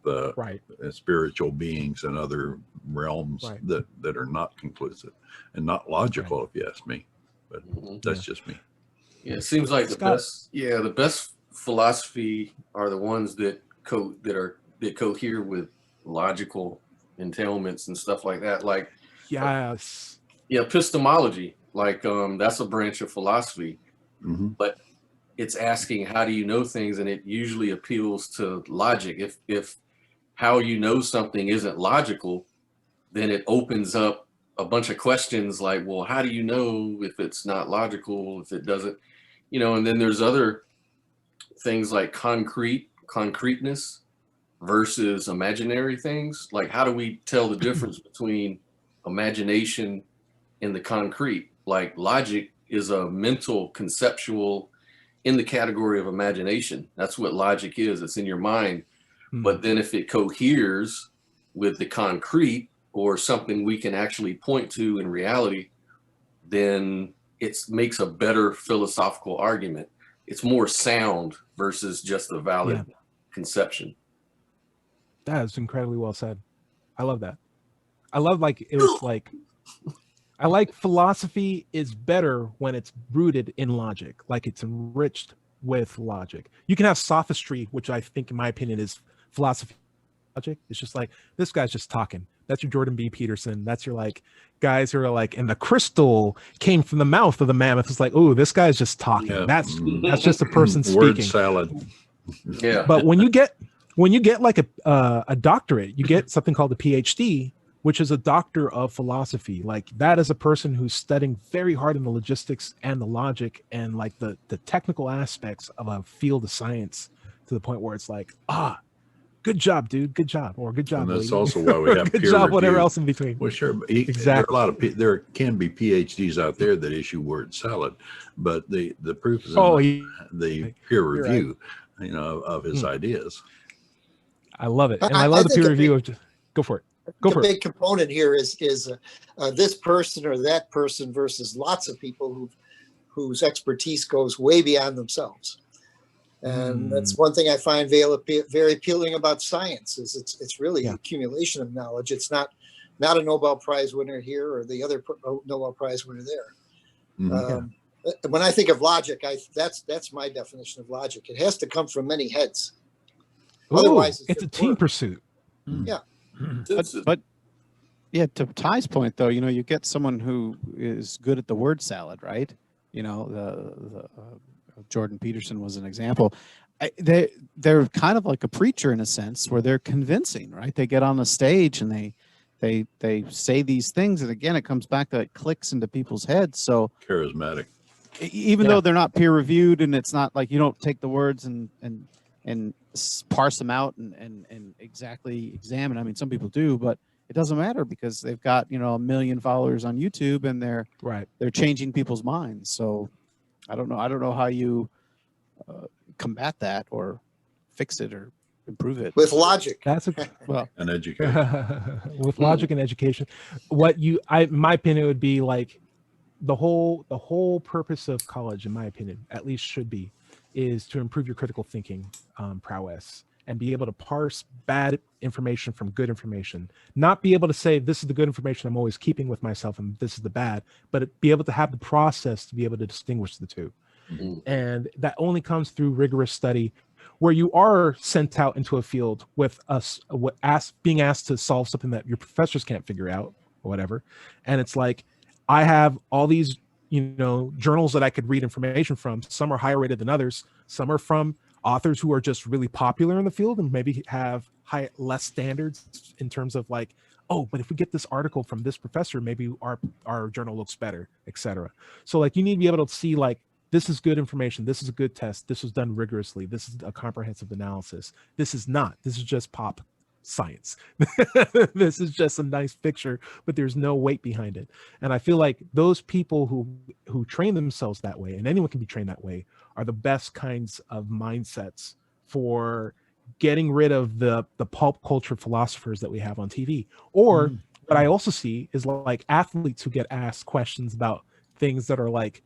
spiritual beings and other realms that are not conclusive and not logical, if you ask me. But that's just me. Yeah, it seems like the best philosophy are the ones that cohere with logical entailments and stuff like that. Like epistemology, like that's a branch of philosophy, but it's asking how do you know things, and it usually appeals to logic. If how you know something isn't logical, then it opens up a bunch of questions like, well, how do you know if it's not logical, if it doesn't, and then there's other things like concreteness versus imaginary things. Like, how do we tell the difference between imagination and the concrete? Like, logic is a mental, conceptual, in the category of imagination. That's what logic is. It's in your mind. But then if it coheres with the concrete or something we can actually point to in reality, then it makes a better philosophical argument. It's more sound versus just a valid conception. That is incredibly well said. I love that. I love I like philosophy is better when it's rooted in logic, like it's enriched with logic. You can have sophistry, which I think, in my opinion, is philosophy logic. It's just like, this guy's just talking. That's your Jordan B. Peterson. That's your like guys who are like, and the crystal came from the mouth of the mammoth. It's like, oh, this guy's just talking. Yeah. That's just a person speaking. Word salad. Yeah. But when you get like a doctorate, you get something called a PhD, which is a doctor of philosophy. Like, that is a person who's studying very hard in the logistics and the logic and like the technical aspects of a field of science, to the point where it's like, good job, dude. Good job. Or good job. And that's lady. also why we have good peer job, review. Whatever else in between. Well, sure. Exactly. There can be PhDs out there that issue word salad, but the proof is in the peer review, of his ideas. I love it. And I love the peer review of go for it. The big component here is this person or that person versus lots of people whose expertise goes way beyond themselves. And that's one thing I find very appealing about science is it's really accumulation of knowledge. It's not a Nobel Prize winner here or the other Nobel Prize winner there. When I think of logic, that's my definition of logic. It has to come from many heads. Ooh, otherwise, it's a team pursuit. Yeah. But yeah, to Ty's point though, you get someone who is good at the word salad, right? The Jordan Peterson was an example. They're kind of like a preacher in a sense, where they're convincing, right? They get on the stage and they say these things, and again, it comes back to it clicks into people's heads. So charismatic, even though they're not peer reviewed, and it's not like you don't take the words and parse them out and exactly examine. I mean, some people do, but it doesn't matter because they've got 1 million followers on YouTube, and they're changing people's minds. So I don't know how you combat that or fix it or improve it with logic. That's and education. With logic and education. My opinion would be like the whole purpose of college, in my opinion, at least should be, is to improve your critical thinking prowess and be able to parse bad information from good information. Not be able to say, this is the good information I'm always keeping with myself and this is the bad, but be able to have the process to be able to distinguish the two. And that only comes through rigorous study, where you are sent out into a field with being asked to solve something that your professors can't figure out or whatever. And it's like, I have all these journals that I could read information from. Some are higher rated than others. Some are from authors who are just really popular in the field and maybe have less standards in terms of like, oh, but if we get this article from this professor, maybe our journal looks better, etc. So like, you need to be able to see like, this is good information. This is a good test. This was done rigorously. This is a comprehensive analysis. This is not. This is just pop science. This is just a nice picture, but there's no weight behind it. And I feel like those people who train themselves that way, and anyone can be trained that way, are the best kinds of mindsets for getting rid of the pulp culture philosophers that we have on TV. Or what I also see is like athletes who get asked questions about things that are like,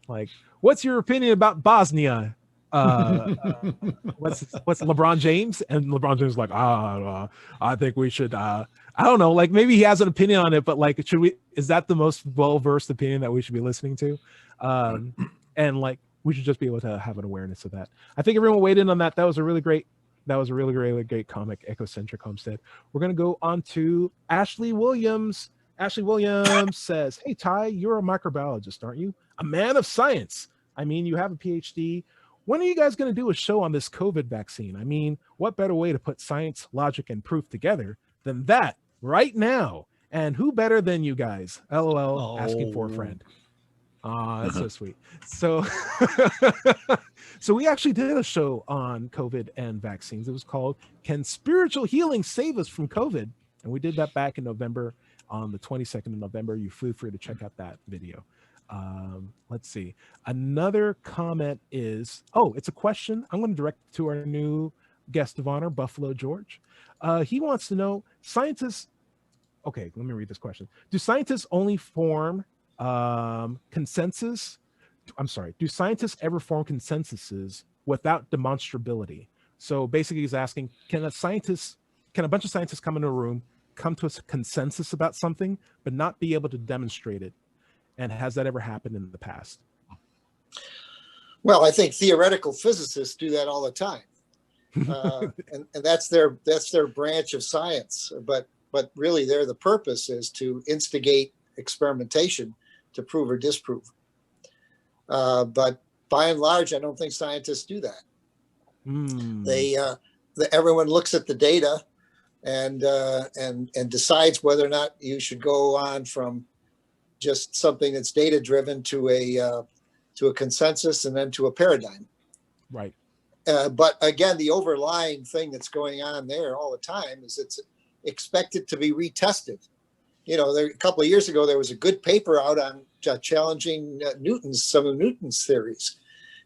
Like, what's your opinion about Bosnia? What's LeBron James? And LeBron James is like, I think we should, I don't know, like maybe he has an opinion on it, but like, is that the most well-versed opinion that we should be listening to? And like, we should just be able to have an awareness of that. I think everyone weighed in on that. That was a really great comic, Ecocentric Homestead. We're going to go on to Ashley Williams. Ashley Williams says, hey, Ty, you're a microbiologist, aren't you? A man of science. I mean, you have a PhD. When are you guys going to do a show on this COVID vaccine? I mean, what better way to put science, logic, and proof together than that right now? And who better than you guys? LOL, asking for a friend. That's so sweet. So, so we actually did a show on COVID and vaccines. It was called Can Spiritual Healing Save Us from COVID? And we did that back in November, on the 22nd of November. You feel free to check out that video. Let's see. Another comment is, it's a question. I'm going to direct it to our new guest of honor, Buffalo George. He wants to know, scientists, okay, let me read this question. Do scientists only form consensus? I'm sorry. Do scientists ever form consensuses without demonstrability? So basically he's asking, can a bunch of scientists come into a room, come to a consensus about something, but not be able to demonstrate it? And has that ever happened in the past? Well, I think theoretical physicists do that all the time, and that's their branch of science. But really, the purpose is to instigate experimentation to prove or disprove. But by and large, I don't think scientists do that. Everyone looks at the data and decides whether or not you should go on from just something that's data driven to a consensus and then to a paradigm. Right. But again, the overlying thing that's going on there all the time is it's expected to be retested. You know, a couple of years ago, there was a good paper out on challenging some of Newton's theories.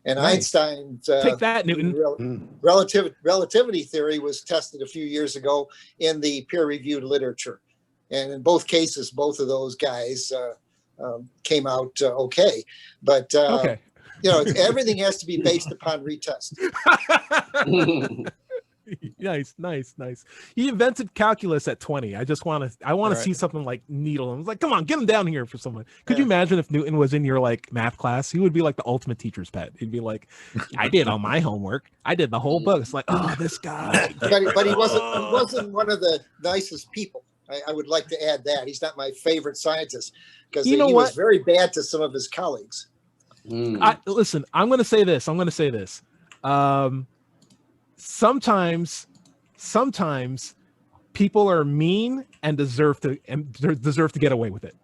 And nice. Einstein's take that, Newton. Relativity theory was tested a few years ago in the peer-reviewed literature. And in both cases, both of those guys came out okay. But, okay. You know, everything has to be based upon retest. Nice. He invented calculus at 20. I want to see something like needle. I was like, come on, get him down here for someone. Could you imagine if Newton was in your like math class? He would be like the ultimate teacher's pet. He'd be like, I did all my homework. I did the whole book. It's like, oh, this guy. But he wasn't one of the nicest people. I would like to add that. He's not my favorite scientist because he was very bad to some of his colleagues. Listen, I'm going to say this. Sometimes people are mean and deserve to get away with it.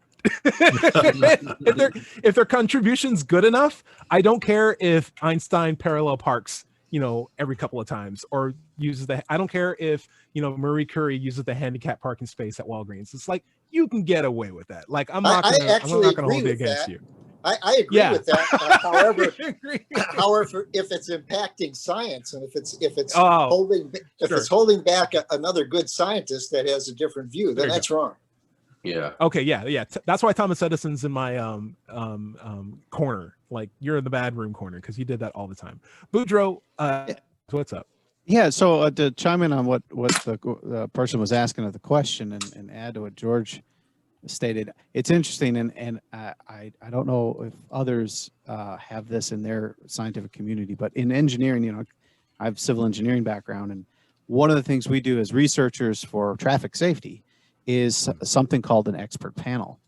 if their contribution's good enough, I don't care if Einstein parallel parks, every couple of times, or I don't care if, Marie Curie uses the handicap parking space at Walgreens. It's like, you can get away with that. Like, I'm not going to hold it against you. I agree with that. However, if it's impacting science and if it's holding back another good scientist that has a different view, then that's wrong. Yeah. Okay. Yeah. That's why Thomas Edison's in my corner. Like, you're in the bad room corner because he did that all the time. Boudreaux, what's up? Yeah. So to chime in on what the person was asking of the question and add to what George stated, it's interesting, and I don't know if others have this in their scientific community, but in engineering, I have civil engineering background, and one of the things we do as researchers for traffic safety is something called an expert panel.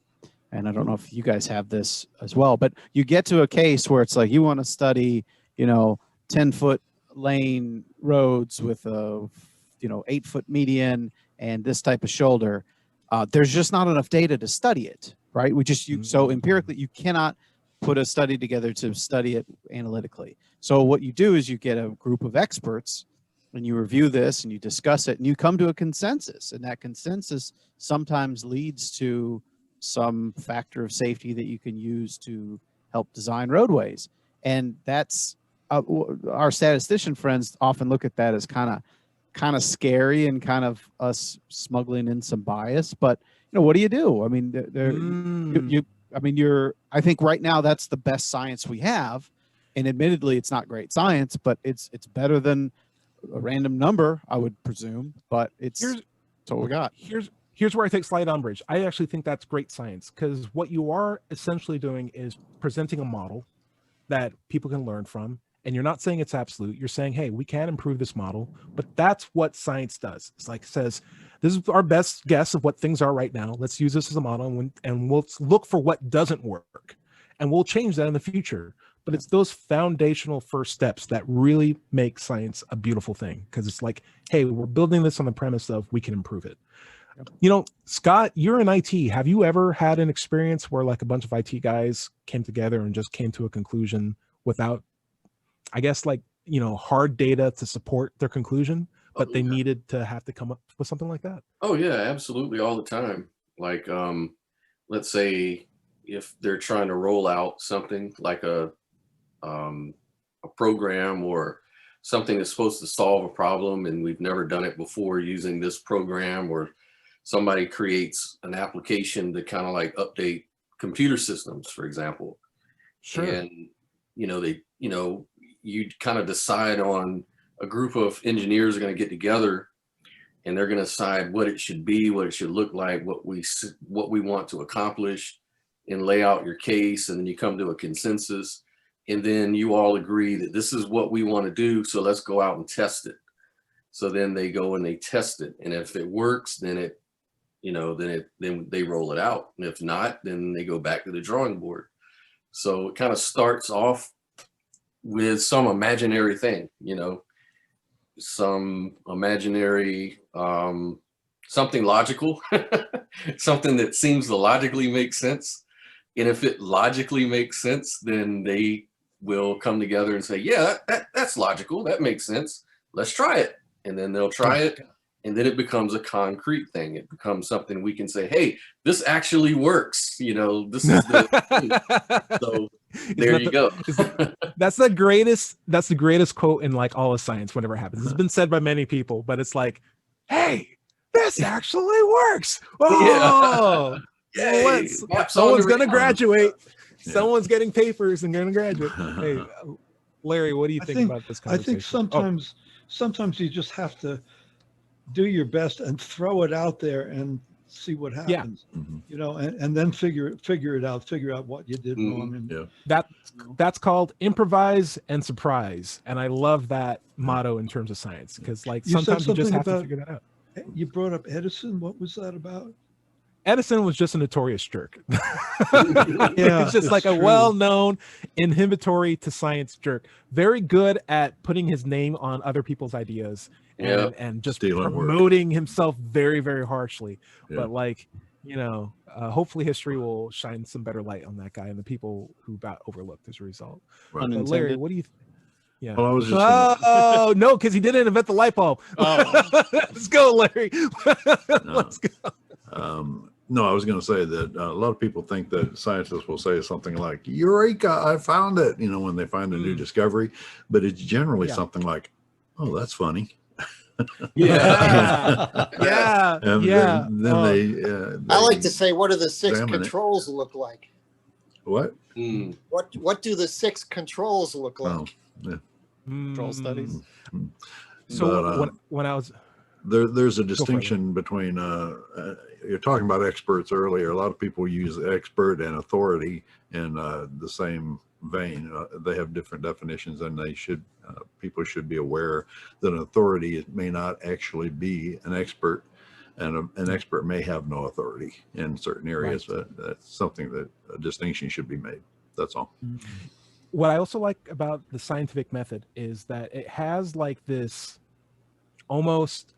And I don't know if you guys have this as well, but you get to a case where it's like you want to study, 10-foot lane roads with a 8-foot median and this type of shoulder. There's just not enough data to study it, right? So empirically, you cannot put a study together to study it analytically. So what you do is you get a group of experts and you review this and you discuss it and you come to a consensus, and that consensus sometimes leads to some factor of safety that you can use to help design roadways. And that's our statistician friends often look at that as kind of scary and kind of us smuggling in some bias, but what do you do? I mean, I mean, I think right now that's the best science we have. And admittedly, it's not great science, but it's better than a random number, I would presume. But it's what we got. Here's where I take slight umbrage. I actually think that's great science, because what you are essentially doing is presenting a model that people can learn from. And you're not saying it's absolute. You're saying, hey, we can improve this model, but that's what science does. It's like, says, this is our best guess of what things are right now. Let's use this as a model, and we'll look for what doesn't work, and we'll change that in the future. But it's those foundational first steps that really make science a beautiful thing, because it's like, hey, we're building this on the premise of we can improve it. You know, Scott, you're in IT. Have you ever had an experience where like a bunch of IT guys came together and just came to a conclusion without, I guess, like, you know, hard data to support their conclusion, but they needed to have to come up with something like that? Oh yeah, absolutely, all the time. Like, let's say if they're trying to roll out something like a program or something that's supposed to solve a problem, and we've never done it before using this program, or somebody creates an application to kind of like update computer systems, for example. Sure. And, you kind of decide on a group of engineers are going to get together, and they're going to decide what it should be, what it should look like, what we want to accomplish, and lay out your case. And then you come to a consensus, and then you all agree that this is what we want to do. So let's go out and test it. So then they go and they test it. And if it works, then then they roll it out. And if not, then they go back to the drawing board. So it kind of starts off with some imaginary thing, some imaginary, something logical, something that seems to logically make sense. And if it logically makes sense, then they will come together and say, yeah, that's logical. That makes sense. Let's try it. And then they'll try it. And then it becomes a concrete thing. It becomes something we can say, hey, this actually works. This is the so there you go. That's the greatest quote in like all of science whenever it happens. It's been said by many people, but it's like, hey, this actually works. Oh, yeah. Someone's gonna graduate. Yeah. Someone's getting papers and gonna graduate. Hey, Larry, what do you think about this conversation? I think sometimes you just have to do your best and throw it out there and see what happens. Yeah. And then figure it out, figure out what you did wrong. And that's called improvise and surprise. And I love that motto in terms of science, because like sometimes you just have to figure that out. You brought up Edison. What was that about? Edison was just a notorious jerk. It's just like a well-known inhibitory to science jerk. Very good at putting his name on other people's ideas and just promoting himself very, very harshly. Yeah. But like, hopefully history will shine some better light on that guy and the people who got overlooked as a result. Right. But Larry, what do you think? Yeah. Well, I was just no, because he didn't invent the light bulb. Oh. Let's go, Larry. Let's go. No, I was going to say that a lot of people think that scientists will say something like, Eureka, I found it, when they find a new discovery, but it's generally something like, oh, that's funny. Yeah. And then they I like to say, what do the 6 controls look like? What? What do the 6 controls look like? Oh, yeah. Control studies. So but, when I was... There's a distinction between, you're talking about experts earlier. A lot of people use expert and authority in the same vein. They have different definitions, and people should be aware that an authority may not actually be an expert, and an expert may have no authority in certain areas. Right. That's something that a distinction should be made. That's all. What I also like about the scientific method is that it has like this almost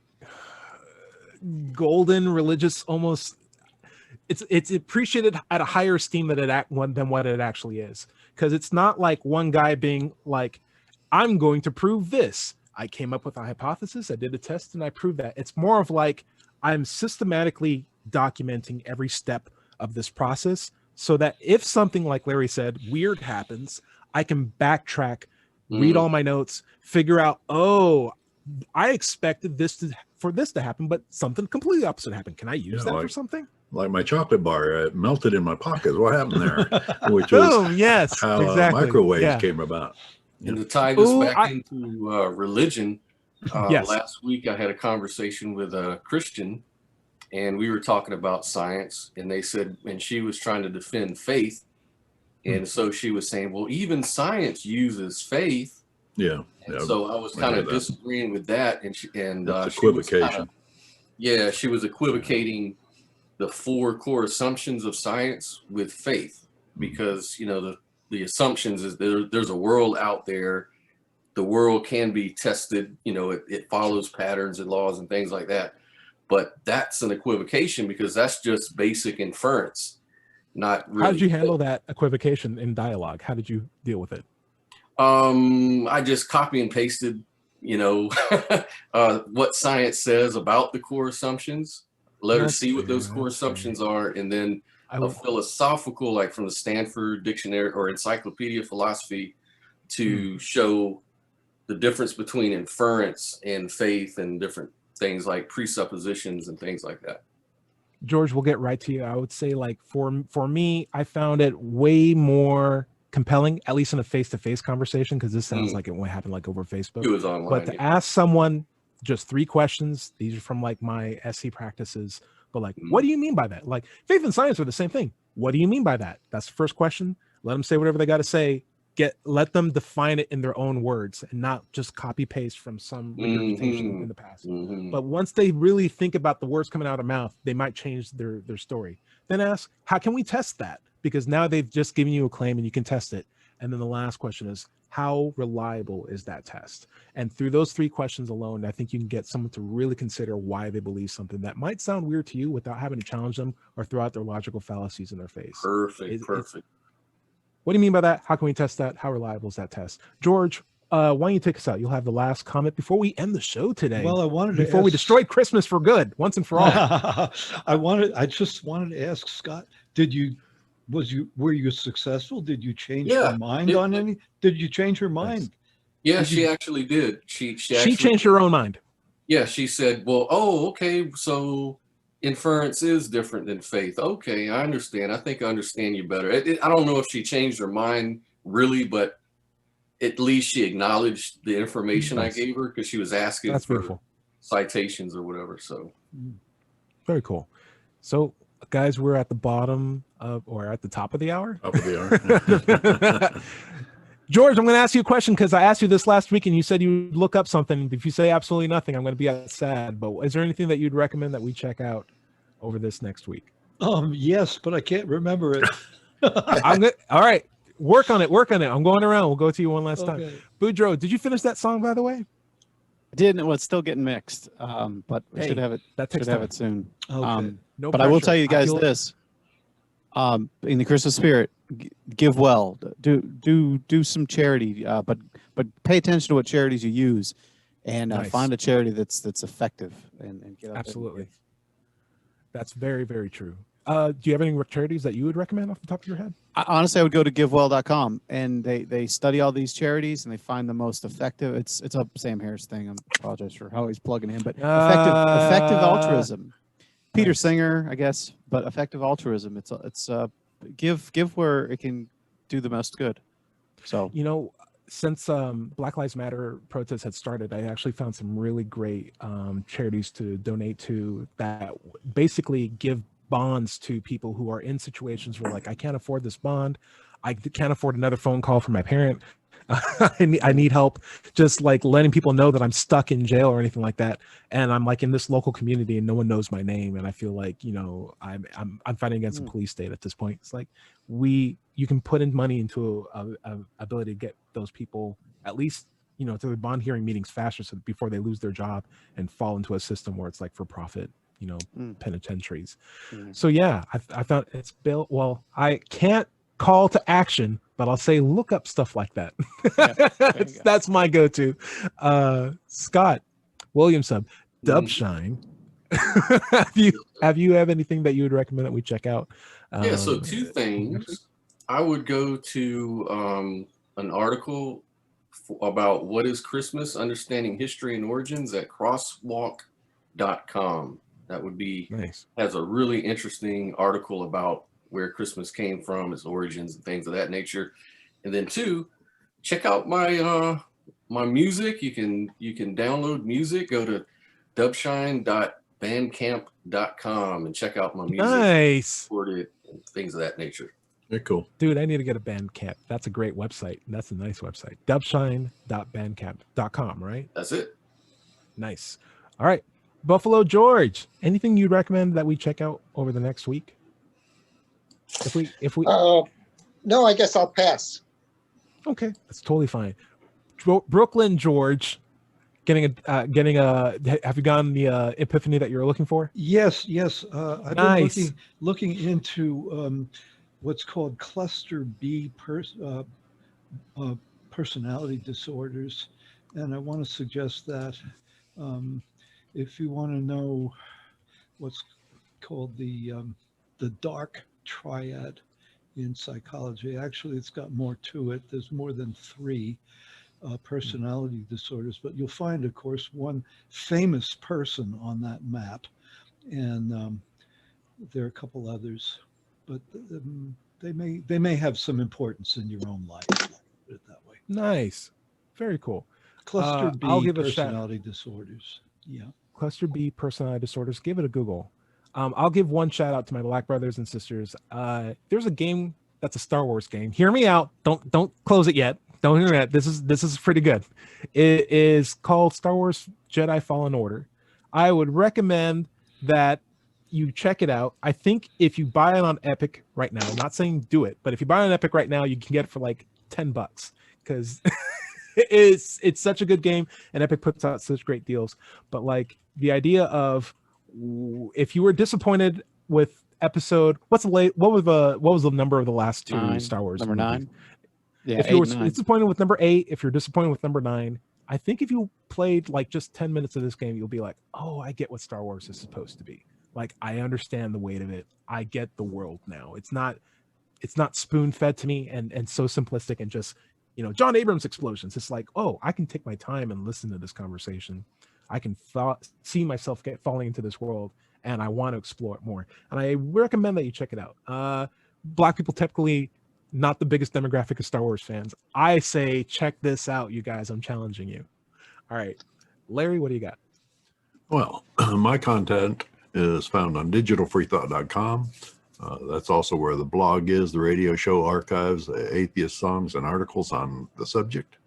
golden religious, almost it's appreciated at a higher esteem than what it actually is, because it's not like one guy being like, I'm going to prove this, I came up with a hypothesis, I did a test, and I proved that. It's more of like, I'm systematically documenting every step of this process, so that if something, like Larry said, weird happens, I can backtrack, read all my notes, figure out, oh, I expected for this to happen, but something completely opposite happened. Can I use that for something? like my chocolate bar, it melted in my pocket. What happened there? Which was yes, how exactly. microwaves came about. And to tie this back into religion, last week I had a conversation with a Christian, and we were talking about science, and they said, and she was trying to defend faith. And so she was saying, well, even science uses faith. Yeah. And so I was kind of disagreeing with that. And she equivocation. She was equivocating the 4 core assumptions of science with faith, because, you know, the assumptions is there's a world out there. The world can be tested, you know, it follows patterns and laws and things like that. But that's an equivocation, because that's just basic inference. Not really. How did you handle that equivocation in dialogue? How did you deal with it? I just copy and pasted, you know, what science says about the core assumptions. Let her see what those core assumptions are, and then a philosophical, like from the Stanford Dictionary or Encyclopedia of Philosophy, to show the difference between inference and faith and different things like presuppositions and things like that. George, we'll get right to you. I would say, like, for me, I found it way more compelling, at least in a face-to-face conversation, because this sounds like it won't happen like over Facebook. It was online. But to ask someone just 3 questions, these are from like my SC practices, but like, what do you mean by that? Like, faith and science are the same thing. What do you mean by that? That's the first question. Let them say whatever they got to say. Let them define it in their own words and not just copy paste from some regurgitation in the past. But once they really think about the words coming out of mouth, they might change their story. Then ask, how can we test that? Because now they've just given you a claim and you can test it. And then the last question is, how reliable is that test? And through those 3 questions alone, I think you can get someone to really consider why they believe something that might sound weird to you without having to challenge them or throw out their logical fallacies in their face. Perfect. What do you mean by that? How can we test that? How reliable is that test? George, why don't you take us out? You'll have the last comment before we end the show today. Well, before we destroy Christmas for good, once and for all. I just wanted to ask Scott, were you successful? Did you change your mind on any? Did you change her mind? Yeah, she actually did. She changed her own mind. Yeah, she said, well, okay, so inference is different than faith. Okay, I understand. I think I understand you better. I don't know if she changed her mind really, but at least she acknowledged the information I gave her, because she was asking for citations or whatever. So very cool. So guys, we're at the bottom of, or at the top of the hour. Top of the hour. George, I'm going to ask you a question, because I asked you this last week and you said you'd look up something. If you say absolutely nothing, I'm going to be sad. But is there anything that you'd recommend that we check out over this next week? Yes, but I can't remember it. All right. Work on it. I'm going around. We'll go to you one last time. Boudreaux, did you finish that song, by the way? I didn't. Well, it's still getting mixed, but we should have it. Have it soon. Okay. No but pressure. I will tell you guys this: in the Christmas spirit, give well, do some charity, but pay attention to what charities you use, and find a charity that's effective and get up absolutely. That's very, very true. Do you have any charities that you would recommend off the top of your head? Honestly, I would go to givewell.com, and they study all these charities and they find the most effective. It's a Sam Harris thing. I apologize for how he's plugging in, but effective altruism. Peter Singer, I guess, but effective altruism. It's give where it can do the most good. So, you know, since Black Lives Matter protests had started, I actually found some really great charities to donate to that basically give bonds to people who are in situations where, like, I can't afford this bond, I can't afford another phone call from my parent, I need help, just like letting people know that I'm stuck in jail or anything like that, and I'm like in this local community and no one knows my name, and I feel like, you know, I'm fighting against a police state at this point. It's like you can put in money into a ability to get those people at least, you know, to the bond hearing meetings faster, so before they lose their job and fall into a system where it's like for profit, you know, penitentiaries. So yeah, I thought it's built. Well, I can't call to action, but I'll say look up stuff like that. That's my go-to. Scott Williamson, Dubshine. Have you anything that you would recommend that we check out? So 2 things. I would go to an article about what is Christmas, understanding history and origins at crosswalk.com. That would be nice. Has a really interesting article about where Christmas came from, its origins, and things of that nature. And then 2, check out my my music. You can download music. Go to dubshine.bandcamp.com and check out my music. Nice. Record it and things of that nature. They're cool. Dude, I need to get a Bandcamp. That's a great website. That's a nice website. Dubshine.bandcamp.com, right? That's it. Nice. All right. Buffalo George, anything you'd recommend that we check out over the next week? If we no, I guess I'll pass. Okay, that's totally fine. Brooklyn George, have you gotten the epiphany that you're looking for? Yes. I've nice. been looking into what's called cluster B personality disorders, and I want to suggest that if you want to know what's called the dark triad in psychology, actually it's got more to it. There's more than 3 personality disorders, but you'll find, of course, one famous person on that map, and there are a couple others, but they may have some importance in your own life. Put it that way. Nice, very cool. Cluster B I'll give personality disorders. Yeah. Cluster B personality disorders. Give it a Google. I'll give one shout out to my Black brothers and sisters. There's a game that's a Star Wars game. Hear me out. Don't close it yet. Don't hear that. This is pretty good. It is called Star Wars Jedi Fallen Order. I would recommend that you check it out. I think if you buy it on Epic right now, I'm not saying do it, but if you buy it on Epic right now, you can get it for like $10 because it's such a good game and Epic puts out such great deals. But like the idea of if you were disappointed with episode, what was the number of the last 2 9, Star Wars number movies? 9? Yeah, if you were disappointed with number 8, if you're disappointed with number 9, I think if you played like just 10 minutes of this game, you'll be like, oh, I get what Star Wars is supposed to be. Like, I understand the weight of it. I get the world now. It's not spoon fed to me and so simplistic and just, John Abrams explosions. It's like, oh, I can take my time and listen to this conversation. I can see myself falling into this world and I want to explore it more. And I recommend that you check it out. Black people typically not the biggest demographic of Star Wars fans. I say, check this out, you guys. I'm challenging you. All right. Larry, what do you got? Well, my content is found on digitalfreethought.com. That's also where the blog is, the radio show archives, atheist songs and articles on the subject.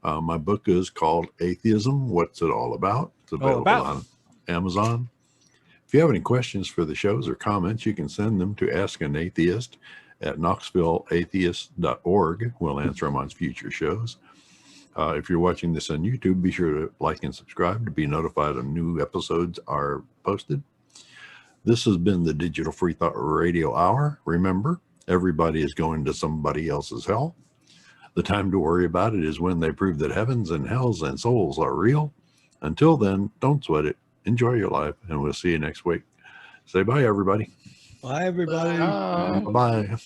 My book is called Atheism, What's It All About? It's available on Amazon. If you have any questions for the shows or comments, you can send them to Ask an Atheist at knoxvilleatheist.org. We'll answer them on future shows. If you're watching this on YouTube, be sure to like and subscribe to be notified when new episodes are posted. This has been the Digital Freethought Radio Hour. Remember, everybody is going to somebody else's hell. The time to worry about it is when they prove that heavens and hells and souls are real. Until then, don't sweat it. Enjoy your life, and we'll see you next week. Say bye, everybody. Bye, everybody. Bye.